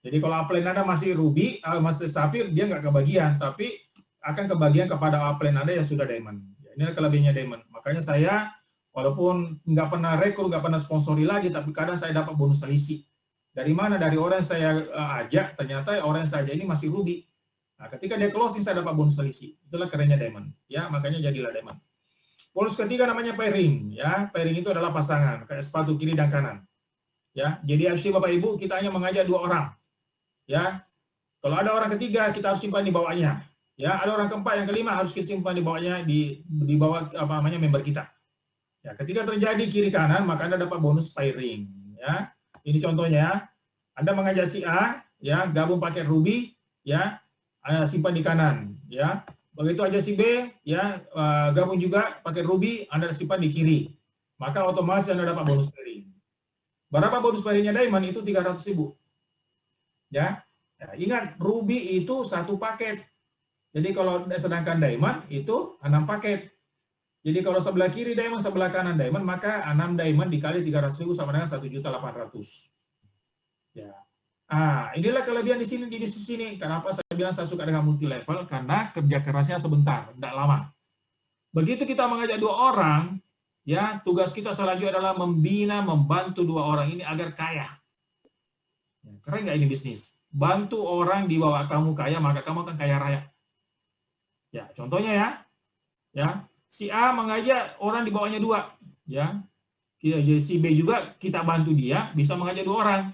[SPEAKER 1] Jadi kalau upline Anda masih ruby, masih sapphire, dia nggak kebagian, tapi akan kebagian kepada upline Anda yang sudah diamond. Inilah kelebihannya diamond. Makanya saya, walaupun nggak pernah rekrut, nggak pernah sponsori lagi, tapi kadang saya dapat bonus selisih. Dari mana? Dari orang yang saya ajak, ternyata orang yang saya ajak ini masih ruby. Nah, ketika dia closing, saya dapat bonus selisih. Itulah kerennya diamond. Ya, makanya jadilah diamond. Bonus ketiga namanya pairing. Ya, pairing itu adalah pasangan, kayak sepatu kiri dan kanan. Ya, jadi FC Bapak Ibu, kita hanya mengajak 2 orang. Ya, kalau ada orang ketiga, kita harus simpan di bawahnya. Ya, ada orang keempat, yang kelima harus kita simpan di bawahnya, di bawah apa namanya member kita. Ya, ketika terjadi kiri kanan, maka Anda dapat bonus pairing. Ya, ini contohnya. Anda mengajak si A, ya, gabung pakai ruby, ya, Anda simpan di kanan, ya. Begitu aja si B, ya, gabung juga pakai ruby, Anda simpan di kiri. Maka otomatis Anda dapat bonus pairing. Berapa bonus pairingnya diamond? Itu 300.000. Ya. Ya, ingat, ruby itu 1 paket. Jadi kalau sedangkan diamond itu 6 paket. Jadi kalau sebelah kiri diamond, sebelah kanan diamond, maka 6 diamond dikali 300.000 sama dengan 1.800.000. Ya. Ah, inilah kelebihan di sini, di sini. Kenapa saya bilang saya suka dengan multi level? Karena kerja kerasnya sebentar, tidak lama. Begitu kita mengajak 2 orang, ya, tugas kita selanjutnya adalah membina, membantu 2 orang ini agar kaya. Ya, keren nggak ini bisnis? Bantu orang di bawah kamu kaya, maka kamu akan kaya raya. Ya, contohnya ya. Ya, si A mengajak orang di bawahnya 2, ya. Si B juga kita bantu dia bisa mengajak 2 orang.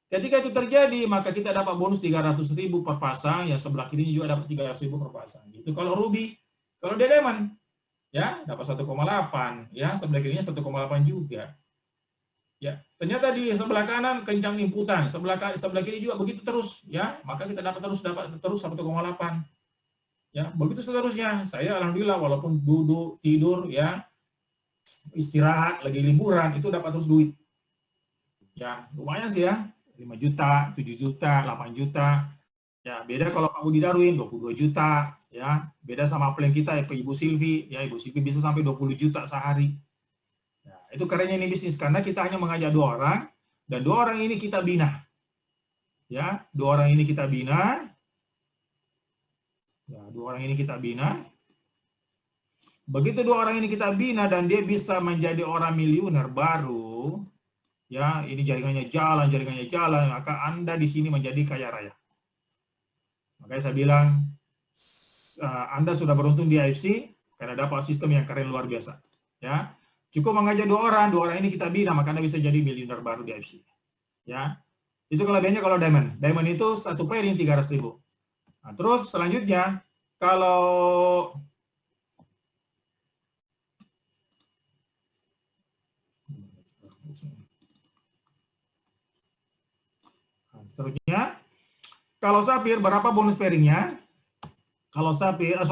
[SPEAKER 1] Ketika itu terjadi, maka kita dapat bonus 300.000 per pasang, yang sebelah kirinya juga dapat 300.000 per pasang. Itu kalau ruby. Kalau dia diamond, ya, dapat 1,8, ya, sebelah kirinya 1,8 juga. Ya, ternyata di sebelah kanan kencang inputan, sebelah kiri juga begitu terus, ya, maka kita dapat terus 1,8. Ya, begitu seterusnya. Saya alhamdulillah walaupun duduk, tidur, ya, istirahat, lagi liburan, itu dapat terus duit. Ya, lumayan sih ya. 5 juta, 7 juta, 8 juta. Ya, beda kalau Pak Budi Darwin 22 juta, ya. Beda sama plan kita ya, Ibu Silvi, ya, Ibu Silvi bisa sampai 20 juta sehari. Ya, itu kerennya ini bisnis karena kita hanya mengajak 2 orang dan 2 orang ini kita bina. Ya, 2 orang ini kita bina. Ya, 2 orang ini kita bina. Begitu 2 orang ini kita bina dan dia bisa menjadi orang miliuner baru, ya, ini jaringannya jalan, maka Anda di sini menjadi kaya raya. Makanya saya bilang, Anda sudah beruntung di IFC karena dapat sistem yang keren luar biasa. Ya, cukup mengajak 2 orang ini kita bina, maka Anda bisa jadi miliuner baru di IFC. Ya, itu kelebihannya kalau diamond. Diamond itu 1 pairing 300.000. Nah, terus selanjutnya, kalau sapphire berapa bonus pairingnya? Kalau sapphire,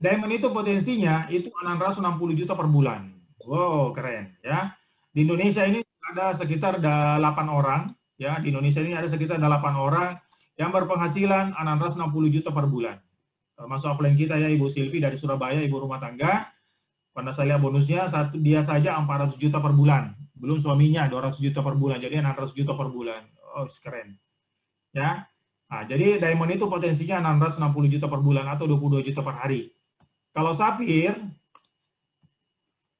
[SPEAKER 1] diamond itu potensinya itu 660 juta per bulan. Wow, keren ya. Di Indonesia ini ada sekitar 8 orang, ya. Di Indonesia ini ada sekitar 8 orang yang berpenghasilan 660 juta per bulan. Termasuk upline kita ya, Ibu Silvi dari Surabaya, ibu rumah tangga. Pada saya lihat bonusnya, dia saja 400 juta per bulan. Belum suaminya 200 juta per bulan, jadi 600 juta per bulan. Oh, keren. Ya. Nah, jadi diamond itu potensinya 660 juta per bulan atau 22 juta per hari. Kalau sapphire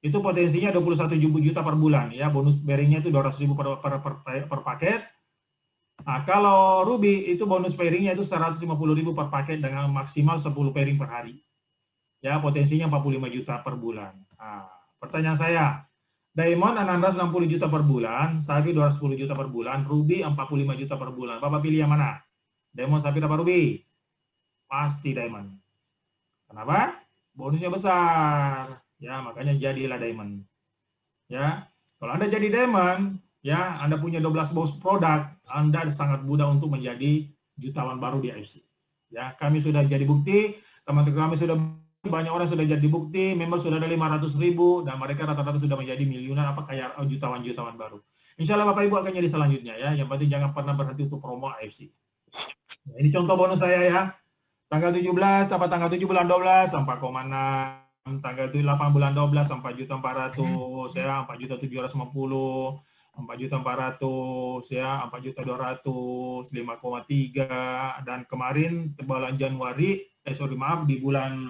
[SPEAKER 1] itu potensinya 21 juta per bulan, ya. Bonus pairingnya itu 200.000 per paket. Nah, kalau ruby itu bonus pairingnya itu 150.000 per paket dengan maksimal 10 pairing per hari. Ya, potensinya 45 juta per bulan. Nah, pertanyaan saya, Diamond 660 juta per bulan, Sapi 210 juta per bulan, Ruby 45 juta per bulan. Bapak pilih yang mana? Diamond, Sapi, apa Ruby? Pasti Diamond. Kenapa? Bonusnya besar. Ya, makanya jadilah Diamond. Ya, kalau Anda jadi Diamond, ya, Anda punya 12 bonus produk, Anda sangat mudah untuk menjadi jutawan baru di AFC. Ya, kami sudah jadi bukti, teman-teman kami sudah banyak orang sudah jadi bukti, member sudah ada 500.000 dan mereka rata-rata sudah menjadi miliuner kayak jutawan-jutawan baru. Insya Allah Bapak Ibu akan jadi selanjutnya ya. Yang penting jangan pernah berhenti untuk promo AFC. Nah, ini contoh bonus saya ya. Tanggal 17 sampai tanggal 7 bulan 12 4,6, tanggal 8 bulan 12 4.400 ya, 4.750, 4.400 ya, 4.200, 5,3 dan kemarin bulan Januari di bulan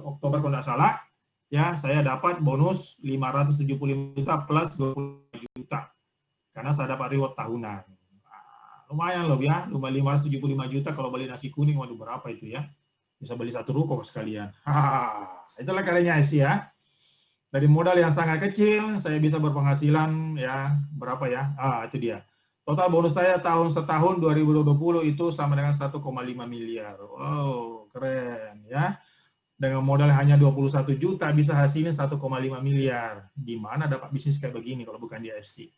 [SPEAKER 1] Oktober kalau nggak salah ya, saya dapat bonus 575 juta plus 20 juta karena saya dapat reward tahunan. Lumayan loh ya, 575 juta kalau beli nasi kuning, waduh berapa itu ya, bisa beli satu ruko sekalian. Itulah karyanya AFC ya. Dari modal yang sangat kecil saya bisa berpenghasilan ya berapa ya, itu dia. Total bonus saya setahun 2020 itu sama dengan 1,5 miliar. Wow, keren ya. Dengan modal hanya 21 juta bisa hasilnya 1,5 miliar. Gimana dapat bisnis kayak begini kalau bukan di AFC?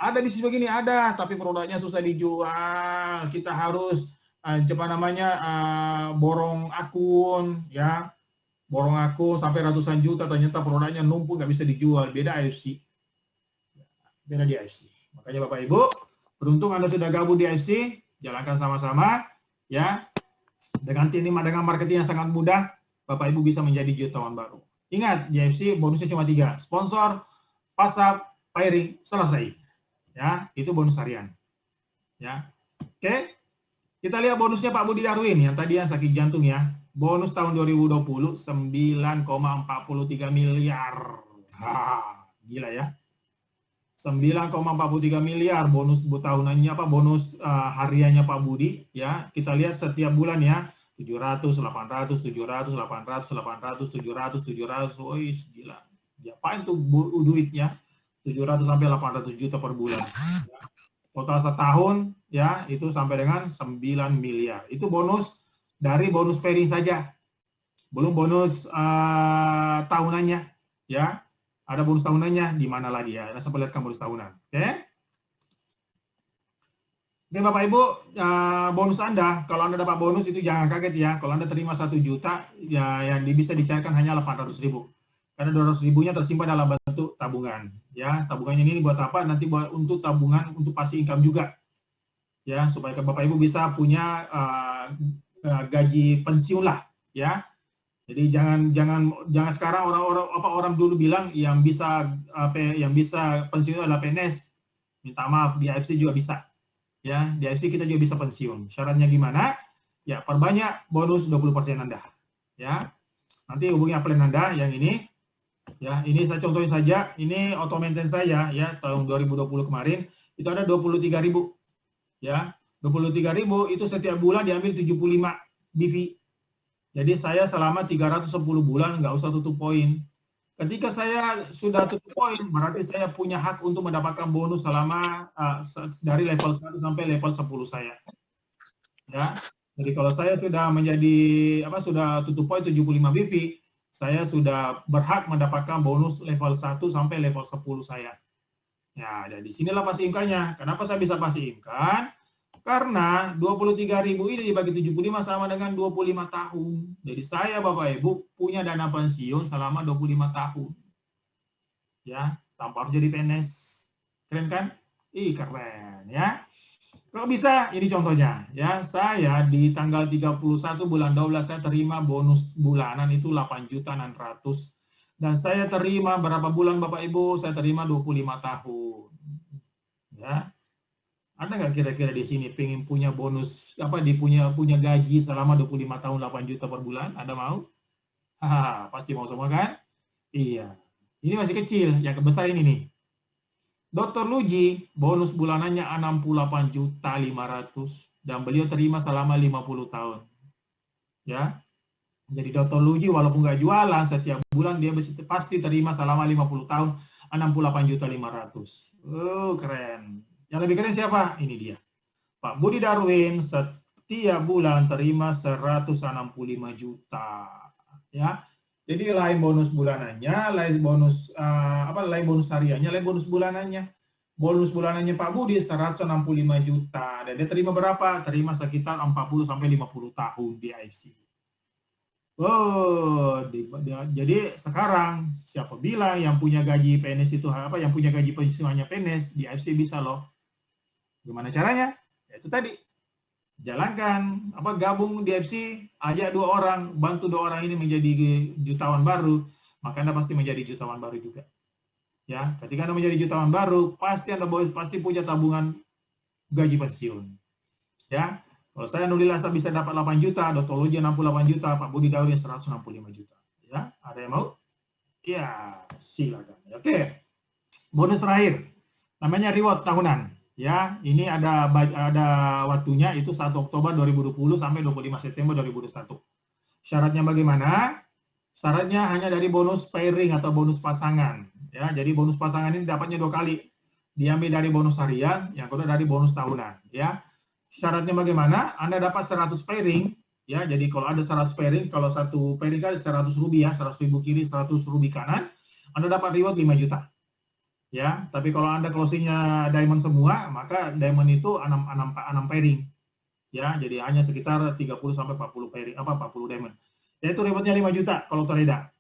[SPEAKER 1] Ada bisnis begini ada, tapi produknya susah dijual. Kita harus borong akun ya. Borong akun sampai ratusan juta, ternyata produknya numpuk nggak bisa dijual. Beda AFC. Beda di AFC. Makanya Bapak Ibu, beruntung Anda sudah gabung di AFC, jalankan sama-sama ya. Dengan tim dengan marketing yang sangat mudah, Bapak Ibu bisa menjadi jutawan baru. Ingat, di AFC bonusnya cuma 3. Sponsor, WhatsApp, pairing, selesai. Ya, itu bonus harian. Ya. Oke. Kita lihat bonusnya Pak Budi Darwin yang tadi yang sakit jantung ya. Bonus tahun 2020 9,43 miliar. Gila ya. 9,43 miliar bonus tahunannya bonus hariannya Pak Budi ya. Kita lihat setiap bulan ya. 700, 800, 700, 800, 800, 700, 700. Woi, gila. Diapain tuh duitnya? 700 sampai 800 juta per bulan. Ya. Total setahun ya itu sampai dengan 9 miliar. Itu bonus dari bonus pairing saja. Belum bonus tahunannya ya. Ada bonus tahunannya di mana lagi ya? Saya perlihatkan bonus tahunan. Oke. Oke Bapak Ibu, bonus Anda, kalau Anda dapat bonus itu jangan kaget ya. Kalau Anda terima 1 juta, ya yang bisa dicairkan hanya 800.000. Karena 200.000-nya tersimpan dalam bentuk tabungan. Ya, tabungannya ini buat apa? Nanti buat untuk tabungan untuk pasti income juga. Ya, supaya Bapak Ibu bisa punya gaji pensiun lah, ya. Jadi jangan sekarang orang dulu bilang yang bisa pensiun adalah PNS. Minta maaf, di AFC juga bisa. Ya, di AFC kita juga bisa pensiun. Syaratnya gimana? Ya, perbanyak bonus 20% Anda. Ya. Nanti hubungi plan Anda yang ini. Ya, ini saya contohin saja. Ini auto maintenance saya ya, tahun 2020 kemarin itu ada 23.000. Ya, 23.000 itu setiap bulan diambil 75 BV. Jadi saya selama 310 bulan nggak usah tutup poin. Ketika saya sudah tutup poin, berarti saya punya hak untuk mendapatkan bonus selama dari level 1 sampai level 10 saya. Ya. Jadi kalau saya sudah sudah tutup poin 75 BV, saya sudah berhak mendapatkan bonus level 1 sampai level 10 saya. Ya, jadi sinilah pasti income-nya. Kenapa saya bisa pasti income? Karena 23.000 ini dibagi 75 sama dengan 25 tahun. Jadi saya Bapak Ibu punya dana pensiun selama 25 tahun. Ya, tanpa harus jadi PNS. Keren kan? Keren ya. Kalau bisa, ini contohnya. Ya, saya di tanggal 31 bulan 12 saya terima bonus bulanan itu 8.600.000. Dan saya terima berapa bulan Bapak Ibu? Saya terima 25 tahun. Ya. Ada nggak kira-kira di sini pengen punya bonus punya gaji selama 25 tahun 8 juta per bulan? Ada mau? Pasti mau semua kan? Iya. Ini masih kecil, yang besar ini nih. Dr. Luji bonus bulanannya 68.500.000 dan beliau terima selama 50 tahun. Ya. Jadi Dr. Luji walaupun nggak jualan, setiap bulan dia pasti terima selama 50 tahun 68.500.000. Oh, keren. Yang lebih keren siapa? Ini dia. Pak Budi Darwin setiap bulan terima 165 juta. Ya. Jadi lain bonus bulanannya, lain bonus lain bonus hariannya, lain bonus bulanannya. Bonus bulanannya Pak Budi 165 juta. Dan dia terima berapa? Terima sekitar 40 sampai 50 tahun di IFC. Oh, jadi sekarang siapa bilang yang punya gaji PNS itu yang punya gaji pensiunannya PNS di AFC bisa loh. Gimana caranya? Ya, itu tadi. Jalankan gabung di AFC, ajak 2 orang, bantu 2 orang ini menjadi jutawan baru, maka Anda pasti menjadi jutawan baru juga. Ya, ketika Anda menjadi jutawan baru, pasti Anda pasti punya tabungan gaji pensiun. Ya. Kalau saya alhamdulillah saya bisa dapat 8 juta, Dr. Luji 68 juta, Pak Budi Darwin 165 juta. Ya, ada yang mau? Ya, silakan. Oke. Bonus terakhir. Namanya reward tahunan. Ya, ini ada waktunya itu 1 Oktober 2020 sampai 25 September 2021. Syaratnya bagaimana? Syaratnya hanya dari bonus pairing atau bonus pasangan. Ya, jadi bonus pasangan ini dapatnya 2 kali. Diambil dari bonus harian, yang kedua dari bonus tahunan. Ya. Syaratnya bagaimana? Anda dapat 100 pairing, ya. Jadi kalau ada 100 pairing, kalau satu pairing kan 100 rubi ya, 100.000 kiri, 100 rubi kanan, Anda dapat reward 5 juta. Ya, tapi kalau Anda closingnya diamond semua, maka diamond itu 6 pairing. Ya, jadi hanya sekitar 30 sampai 40 pairing, 40 diamond. Yaitu rewardnya 5 juta kalau Toreda.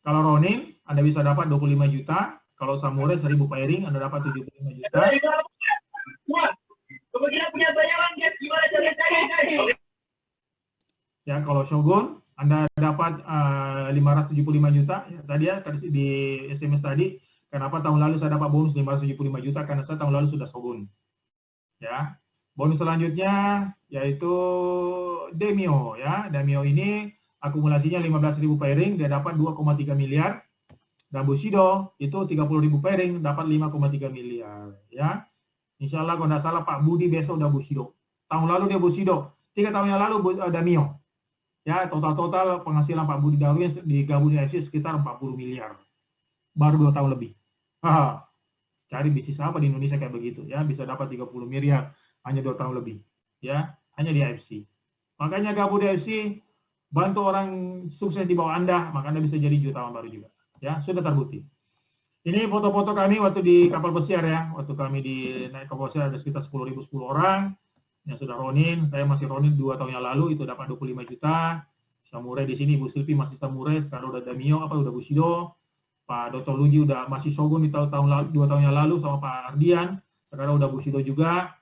[SPEAKER 1] Kalau Ronin, Anda bisa dapat 25 juta. Kalau Samurai 1000 pairing, Anda dapat 75 juta.
[SPEAKER 6] Kemudian punya bayaran gimana cara cari?
[SPEAKER 1] Ya, kalau Shogun Anda dapat 575 juta. Ya, tadi di SMS tadi, kenapa tahun lalu saya dapat bonus 575 juta karena saya tahun lalu sudah Shogun. Ya. Bonus selanjutnya yaitu Demio ya. Demio ini akumulasinya 15.000 pairing, dia dapat 2,3 miliar. Dan Bushido itu 30.000 pairing dapat 5,3 miliar ya. Insya Allah kalau tidak salah Pak Budi besok udah Bushido. Tahun lalu dia Bushido. 3 tahun yang lalu Damio. Ya, total penghasilan Pak Budi Darwin digabung di AFC sekitar 40 miliar. Baru 2 tahun lebih. Cari bisnis apa di Indonesia kayak begitu ya, bisa dapat 30 miliar hanya 2 tahun lebih. Ya, hanya di AFC. Makanya gabung di AFC, bantu orang sukses di bawah Anda, maka Anda bisa jadi jutawan baru juga. Ya, sudah terbukti. Ini foto-foto kami waktu di kapal pesiar ya. Waktu kami di naik kapal pesiar ada sekitar 10 orang. Yang sudah Ronin, saya masih Ronin 2 tahun yang lalu, itu dapat 25 juta. Samurai di sini, Bu Silvi masih Samurai, sekarang udah Damio, udah Bushido. Pak Dr. Luji udah masih Shogun di 2 tahun yang lalu sama Pak Ardian. Sekarang udah Bushido juga.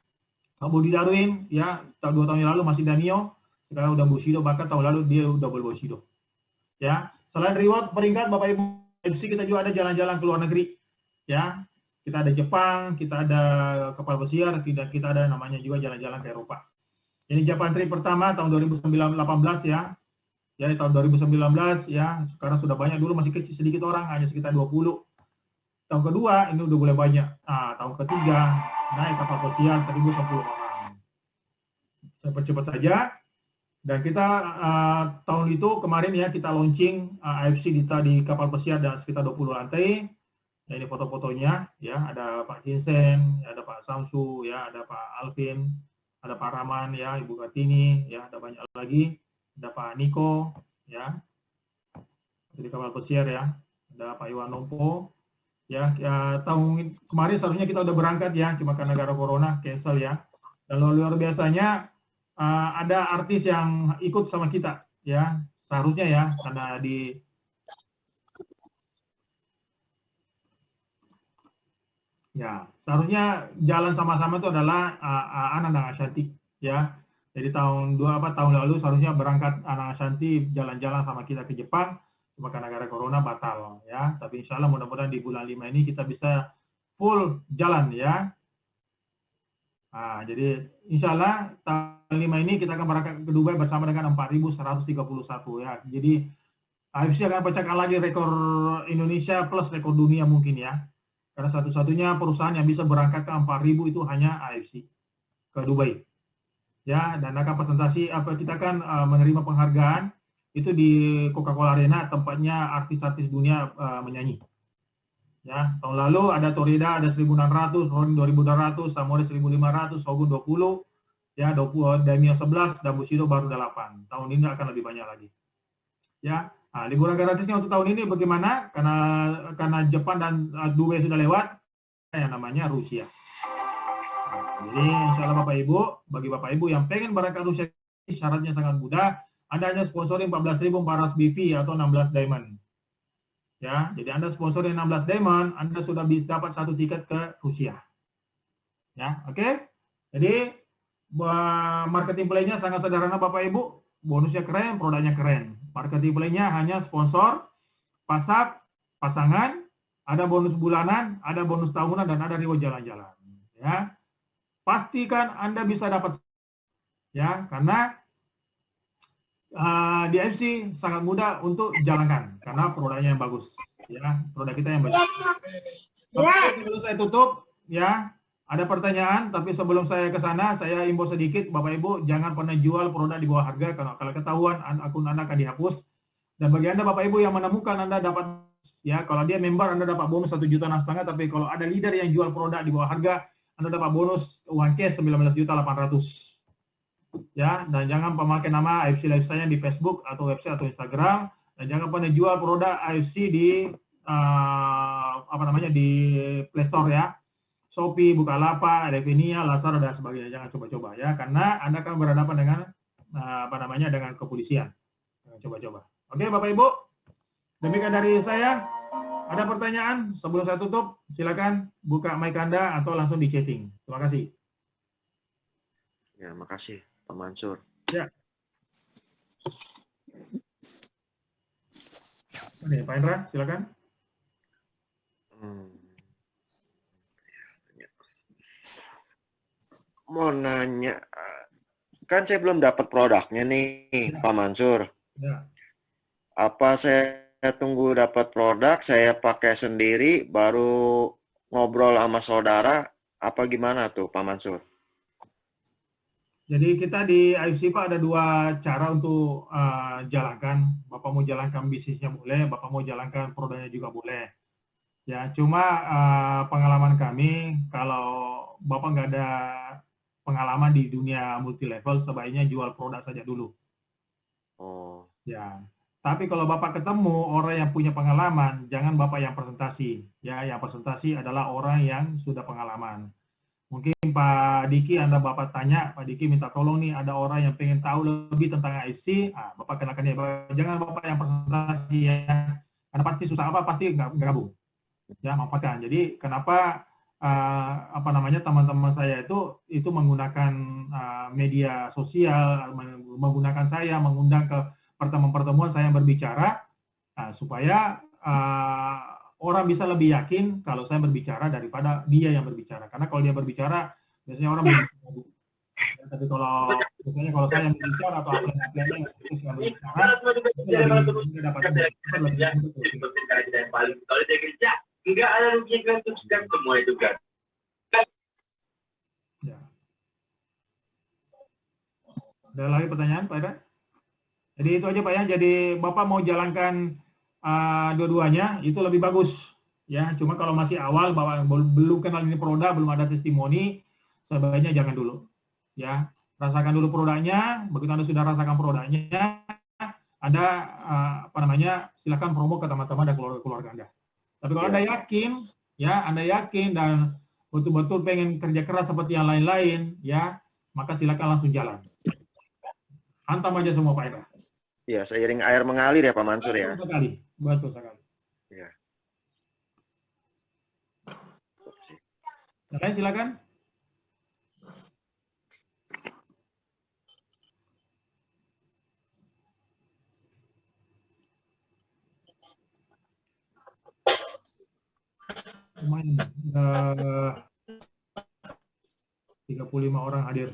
[SPEAKER 1] Pak Budi Darwin, ya, 2 tahun yang lalu masih Damio. Sekarang udah Bushido, bahkan tahun lalu dia udah Bushido. Ya, selain reward peringkat, Bapak Ibu, kita juga ada jalan-jalan ke luar negeri, ya. Kita ada Jepang, kita ada kapal pesiar, kita ada namanya juga jalan-jalan ke Eropa. Ini Japan trip pertama tahun 2018 ya. Ya di tahun 2019 ya. Sekarang sudah banyak, dulu masih kecil sedikit orang, hanya sekitar 20. Tahun kedua ini udah mulai banyak. Nah, tahun ketiga naik kapal pesiar 1.010 orang. Saya percepat saja. Dan kita tahun itu kemarin ya kita launching AFC di kapal pesiar dan sekitar 20 lantai. Ya, ini foto-fotonya ya, ada Pak Vincent, ya, ada Pak Samsu, ya, ada Pak Alvin, ada Pak Rahman, ya, Ibu Kartini, ya, ada banyak lagi, ada Pak Niko, ya, di kapal pesiar ya, ada Pak Iwan Nompo, ya, tahun kemarin seharusnya kita udah berangkat ya, cuma karena gara corona cancel ya. Dan luar biasanya ada artis yang ikut sama kita ya, seharusnya ya, karena di ya, seharusnya jalan sama-sama itu adalah Ana dan Ashanti ya. Jadi tahun lalu seharusnya berangkat Ana Ashanti jalan-jalan sama kita ke Jepang, cuma karena gara corona batal ya. Tapi insya Allah mudah-mudahan di bulan 5 ini kita bisa full jalan ya. Nah, jadi insya Allah tahun 5 ini kita akan berangkat ke Dubai bersama dengan 4.131 ya. Jadi AFC akan pecahkan lagi rekor Indonesia plus rekor dunia mungkin ya. Karena satu-satunya perusahaan yang bisa berangkat ke 4.000 itu hanya AFC ke Dubai. Ya, dan akan presentasi kita akan menerima penghargaan itu di Coca-Cola Arena, tempatnya artis-artis dunia menyanyi. Ya, tahun lalu ada Torida ada 1.600, Ronin 2.200, Samurai 1.500, Shogun 20, ya 20, Daimyo 11, dan Bushido baru 8. Tahun ini akan lebih banyak lagi. Ya, nah, liburan gratisnya untuk tahun ini bagaimana? Karena Jepang dan Dubai sudah lewat, yang namanya Rusia. Nah, jadi insya Allah Bapak Ibu, bagi Bapak Ibu yang pengen berangkat Rusia, syaratnya sangat mudah. Anda hanya sponsori 14.400 BV atau 16 diamond. Ya, jadi Anda sponsori 16 diamond, Anda sudah bisa dapat 1 tiket ke Rusia. Ya, oke. Jadi marketing play-nya sangat sederhana Bapak Ibu, bonusnya keren, produknya keren. Marketing play-nya hanya sponsor, pasak, pasangan, ada bonus bulanan, ada bonus tahunan, dan ada reward jalan-jalan. Ya, pastikan Anda bisa dapat, ya, karena di AFC sangat mudah untuk jalankan karena produknya yang bagus, ya, produk kita yang bagus. Oke, sebelum saya tutup, ya, ada pertanyaan, tapi sebelum saya ke sana, saya imbau sedikit, Bapak Ibu, jangan pernah jual produk di bawah harga, kalau ketahuan akun Anda akan dihapus. Dan bagi Anda Bapak Ibu yang menemukan Anda dapat, ya, kalau dia member Anda dapat bonus 1,5 juta, tapi kalau ada leader yang jual produk di bawah harga, Anda dapat bonus uang cash 19.800.000. Ya, dan jangan pemakai nama AFC Lifestyle di Facebook atau website atau Instagram, dan jangan pernah jual produk AFC di di Play Store, ya, Shopee, Bukalapak, Revenia, Lazada, dan sebagainya. Jangan coba-coba, ya, karena Anda akan berhadapan dengan dengan kepolisian. Jangan coba-coba. Oke Bapak Ibu, demikian dari saya. Ada pertanyaan sebelum saya tutup? Silakan buka mic Anda atau langsung di chatting. Terima kasih.
[SPEAKER 3] Ya, makasih Pak Mansur.
[SPEAKER 1] Ya. Ini Pak Indra, silakan.
[SPEAKER 3] Mau nanya, kan saya belum dapat produknya nih, ya, Pak Mansur.
[SPEAKER 1] Ya.
[SPEAKER 3] Apa saya tunggu dapat produk, saya pakai sendiri, baru ngobrol sama saudara, apa gimana tuh Pak Mansur?
[SPEAKER 1] Jadi kita di AFC Pak ada 2 cara untuk jalankan. Bapak mau jalankan bisnisnya boleh, Bapak mau jalankan produknya juga boleh. Ya, cuma pengalaman kami, kalau Bapak nggak ada pengalaman di dunia multi level, sebaiknya jual produk saja dulu.
[SPEAKER 3] Oh.
[SPEAKER 1] Ya. Tapi kalau Bapak ketemu orang yang punya pengalaman, jangan Bapak yang presentasi. Ya, yang presentasi adalah orang yang sudah pengalaman. Mungkin Pak Diki, Anda Bapak tanya, Pak Diki minta tolong nih, ada orang yang pengen tahu lebih tentang AFC, Bapak kenakan dia. Jangan Bapak yang presentasi, ya. Karena pasti susah apa, pasti nggak gabung. Ya, manfaatkan. Jadi kenapa teman-teman saya itu menggunakan media sosial, menggunakan saya, mengundang ke pertemuan-pertemuan saya yang berbicara, supaya orang bisa lebih yakin kalau saya berbicara daripada dia yang berbicara. Karena kalau dia berbicara, biasanya orang berbicara. Tapi kalau biasanya kalau saya yang berbicara atau aplikasinya yang berbicara, itu dapat
[SPEAKER 6] enggak ada ruginya untuk semua itu kan.
[SPEAKER 1] Ya. Ada lagi pertanyaan Pak Ida? Jadi itu aja Pak ya. Jadi Bapak mau jalankan dua-duanya itu lebih bagus. Ya, cuma kalau masih awal Bapak belum kenal ini produk, belum ada testimoni, sebaiknya jangan dulu. Ya, rasakan dulu produknya. Begitu Anda sudah rasakan produknya, Anda silakan promo ke teman-teman dan keluarga Anda. Tapi kalau Anda yakin, ya, Anda yakin dan betul-betul pengen kerja keras seperti yang lain-lain, ya, maka silakan langsung jalan. Hantam aja semua Pak Ida.
[SPEAKER 3] Iya, seiring air mengalir ya Pak Mansur ya.
[SPEAKER 1] Betul sekali.
[SPEAKER 3] Iya.
[SPEAKER 1] Yang lain silakan. Lumayan, 35 orang hadir.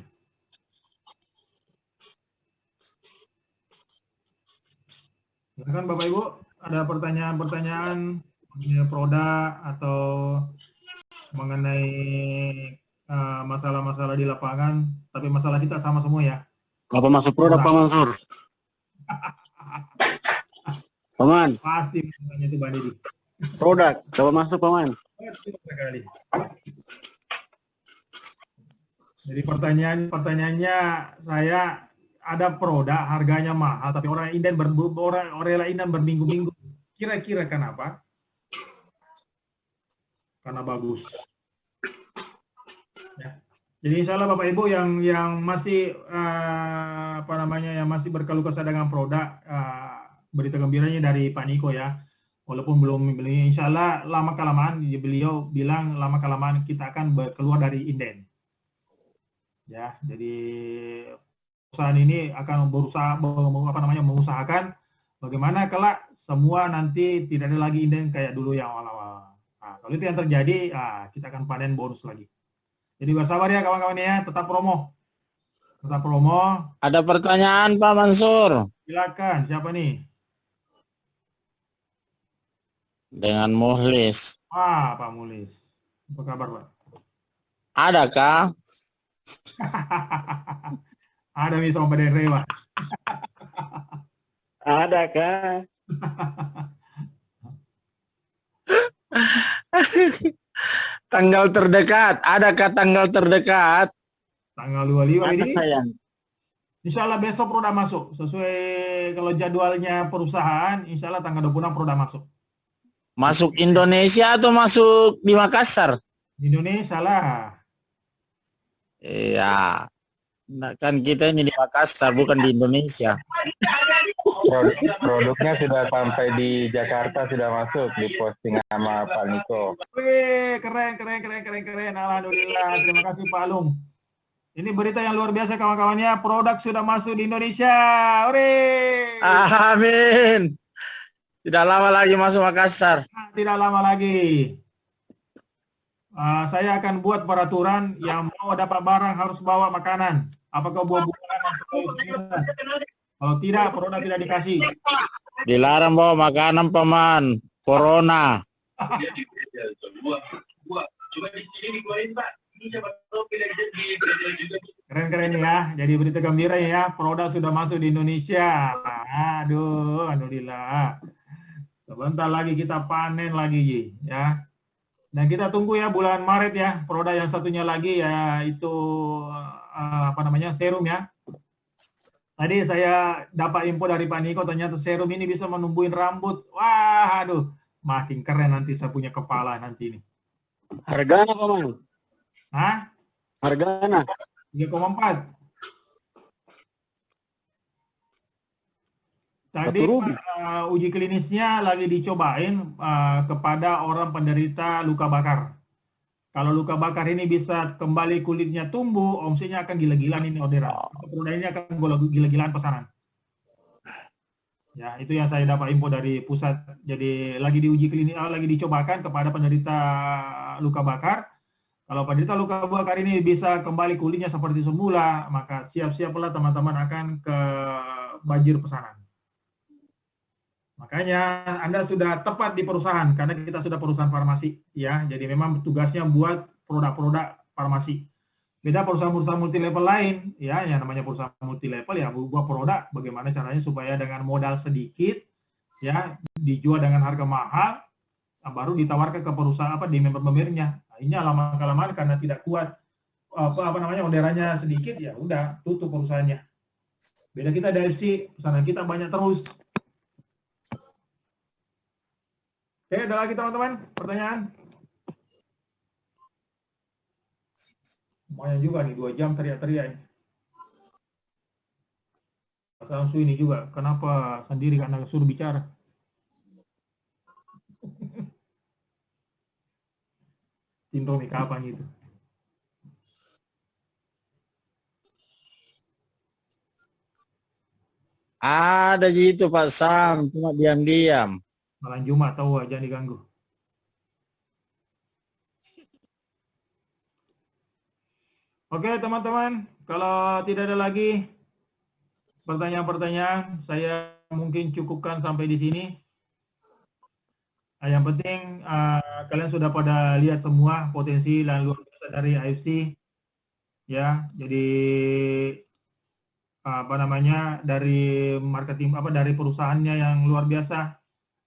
[SPEAKER 1] Silakan Bapak Ibu, ada pertanyaan-pertanyaan mengenai produk atau mengenai masalah-masalah di lapangan, tapi masalah kita sama semua ya.
[SPEAKER 5] Apa masuk produk Pak Mansur?
[SPEAKER 7] Paman,
[SPEAKER 1] Pasti namanya itu Bang Deddy.
[SPEAKER 7] produk. Coba masuk, Paman.
[SPEAKER 1] Betul sekali. Jadi pertanyaannya saya ada produk harganya mahal tapi orang Inden berminggu-minggu. Kira-kira kenapa? Karena bagus. Ya. Jadi insya Allah Bapak Ibu yang masih yang masih berkeluh kesah dengan produk, berita gembiranya dari Pak Niko ya. Walaupun belum membeli, insya Allah lama kelamaan beliau bilang lama kelamaan kita akan keluar dari Inden. Ya, jadi perusahaan ini akan berusaha mengusahakan bagaimana kelak semua nanti tidak ada lagi Inden kayak dulu yang awal-awal. Nah, kalau itu yang terjadi, kita akan panen bonus lagi. Jadi bersabar ya kawan-kawan ya, tetap promo. Tetap promo.
[SPEAKER 8] Ada pertanyaan Pak Mansur.
[SPEAKER 1] Silakan, siapa nih?
[SPEAKER 8] Dengan Muhlis.
[SPEAKER 1] Pak Mulis. Apa kabar, Pak?
[SPEAKER 8] Adakah?
[SPEAKER 1] Ada nih sama Pak Pak.
[SPEAKER 7] Adakah?
[SPEAKER 8] Tanggal terdekat. Adakah tanggal terdekat?
[SPEAKER 1] Tanggal 25
[SPEAKER 7] Ada,
[SPEAKER 1] ini.
[SPEAKER 7] sayang.
[SPEAKER 1] Insya Allah besok produk masuk. Sesuai kalau jadwalnya perusahaan, insya Allah tanggal 26 produk masuk.
[SPEAKER 8] Masuk Indonesia atau masuk di Makassar?
[SPEAKER 1] Indonesia lah.
[SPEAKER 8] Iya. Nah, kan kita ini di Makassar, bukan di Indonesia.
[SPEAKER 9] Produknya sudah sampai di Jakarta, sudah masuk di posting sama Pak Niko.
[SPEAKER 1] Wih, keren. Alhamdulillah. Terima kasih Pak Alung. Ini berita yang luar biasa kawan-kawannya. Produk sudah masuk di Indonesia. Hore.
[SPEAKER 8] Amin. Tidak lama lagi masuk Makassar.
[SPEAKER 1] Tidak lama lagi. Saya akan buat peraturan yang mau dapat barang harus bawa makanan. Apakah buah-buahan atau kalau tidak, produk tidak dikasih.
[SPEAKER 8] Dilarang bawa makanan, Paman. Corona.
[SPEAKER 1] Keren-keren ya. Jadi berita gembira ya. Produk sudah masuk di Indonesia. Aduh, alhamdulillah. Sebentar lagi kita panen lagi, Ji. Ya. Dan kita tunggu ya bulan Maret ya. Produk yang satunya lagi ya itu serum ya. Tadi saya dapat info dari Pak Niko, ternyata serum ini bisa menumbuhin rambut. Wah, aduh, makin keren nanti saya punya kepala nanti ini.
[SPEAKER 7] Harganya, Paman?
[SPEAKER 1] Hah?
[SPEAKER 7] Harganya?
[SPEAKER 1] 3,4. Tadi uji klinisnya lagi dicobain kepada orang penderita luka bakar. Kalau luka bakar ini bisa kembali kulitnya tumbuh, omsetnya akan gila-gilaan ini orderan. Produk ini akan gila-gilaan pesanan. Ya, itu yang saya dapat info dari pusat. Jadi lagi diuji klinis, lagi dicobakan kepada penderita luka bakar. Kalau penderita luka bakar ini bisa kembali kulitnya seperti semula, maka siap-siaplah teman-teman akan ke banjir pesanan. Makanya Anda sudah tepat di perusahaan karena kita sudah perusahaan farmasi ya. Jadi memang tugasnya buat produk-produk farmasi. Beda perusahaan-perusahaan multi level lain ya, yang namanya perusahaan multi level ya buat produk bagaimana caranya supaya dengan modal sedikit ya dijual dengan harga mahal baru ditawarkan ke perusahaan di member-membernya. Nah, ini lama-kelamaan karena tidak kuat orderannya sedikit ya udah tutup perusahaannya. Beda kita DFC, pesanan kita banyak terus. Oke, ada lagi teman-teman pertanyaan? Lumayan juga nih 2 jam teriak-teriak. Samsu ini juga, kenapa sendiri karena suruh bicara? Tinto nih kapan gitu?
[SPEAKER 8] Ada gitu Pak Sam, cuma diam-diam.
[SPEAKER 1] Malam Jumat tahu aja diganggu. Oke teman-teman, kalau tidak ada lagi pertanyaan-pertanyaan, saya mungkin cukupkan sampai di sini. Yang penting kalian sudah pada lihat semua potensi dan luar biasa dari AFC, ya. Jadi dari marketing dari perusahaannya yang luar biasa.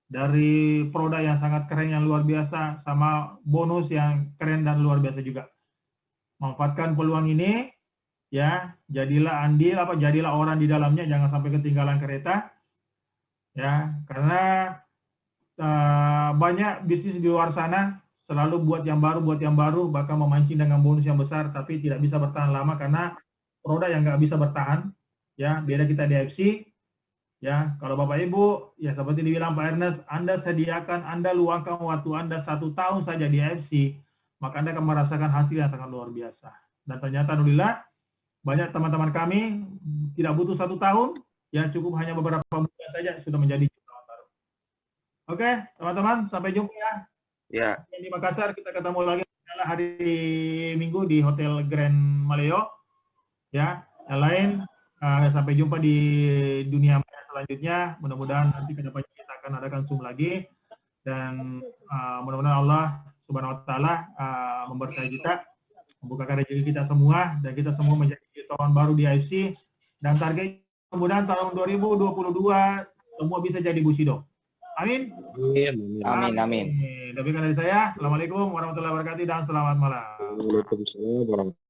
[SPEAKER 1] dari produk yang sangat keren yang luar biasa sama bonus yang keren dan luar biasa juga. Manfaatkan peluang ini ya, jadilah jadilah orang di dalamnya, jangan sampai ketinggalan kereta ya, karena banyak bisnis di luar sana selalu buat yang baru, bahkan memancing dengan bonus yang besar, tapi tidak bisa bertahan lama karena produk yang nggak bisa bertahan ya. Beda kita di FC ya, kalau Bapak Ibu ya seperti dibilang Pak Ernest, Anda sediakan, Anda luangkan waktu Anda 1 tahun saja di FC, maka Anda akan merasakan hasil yang sangat luar biasa. Dan ternyata alhamdulillah banyak teman-teman kami tidak butuh 1 tahun, ya cukup hanya beberapa bulan saja sudah menjadi jutawan baru. Oke, teman-teman, sampai jumpa ya.
[SPEAKER 3] Ya.
[SPEAKER 1] Di Makassar kita ketemu lagi hari Minggu di Hotel Grand Maleo. Ya, yang lain sampai jumpa di dunia maya selanjutnya. Mudah-mudahan nanti ke depannya kita akan adakan Zoom lagi, dan mudah-mudahan Allah Subhanahu wa taala memberkahi kita, membukakan rezeki kita semua, dan kita semua menjadi jutawan baru di AFC, dan target mudah-mudahan tahun 2022 semua bisa jadi Bushido. Amin.
[SPEAKER 10] Amin.
[SPEAKER 1] Demikian dari saya. Assalamualaikum warahmatullahi wabarakatuh dan selamat malam.
[SPEAKER 7] Waalaikumsalam warahmatullahi wabarakatuh.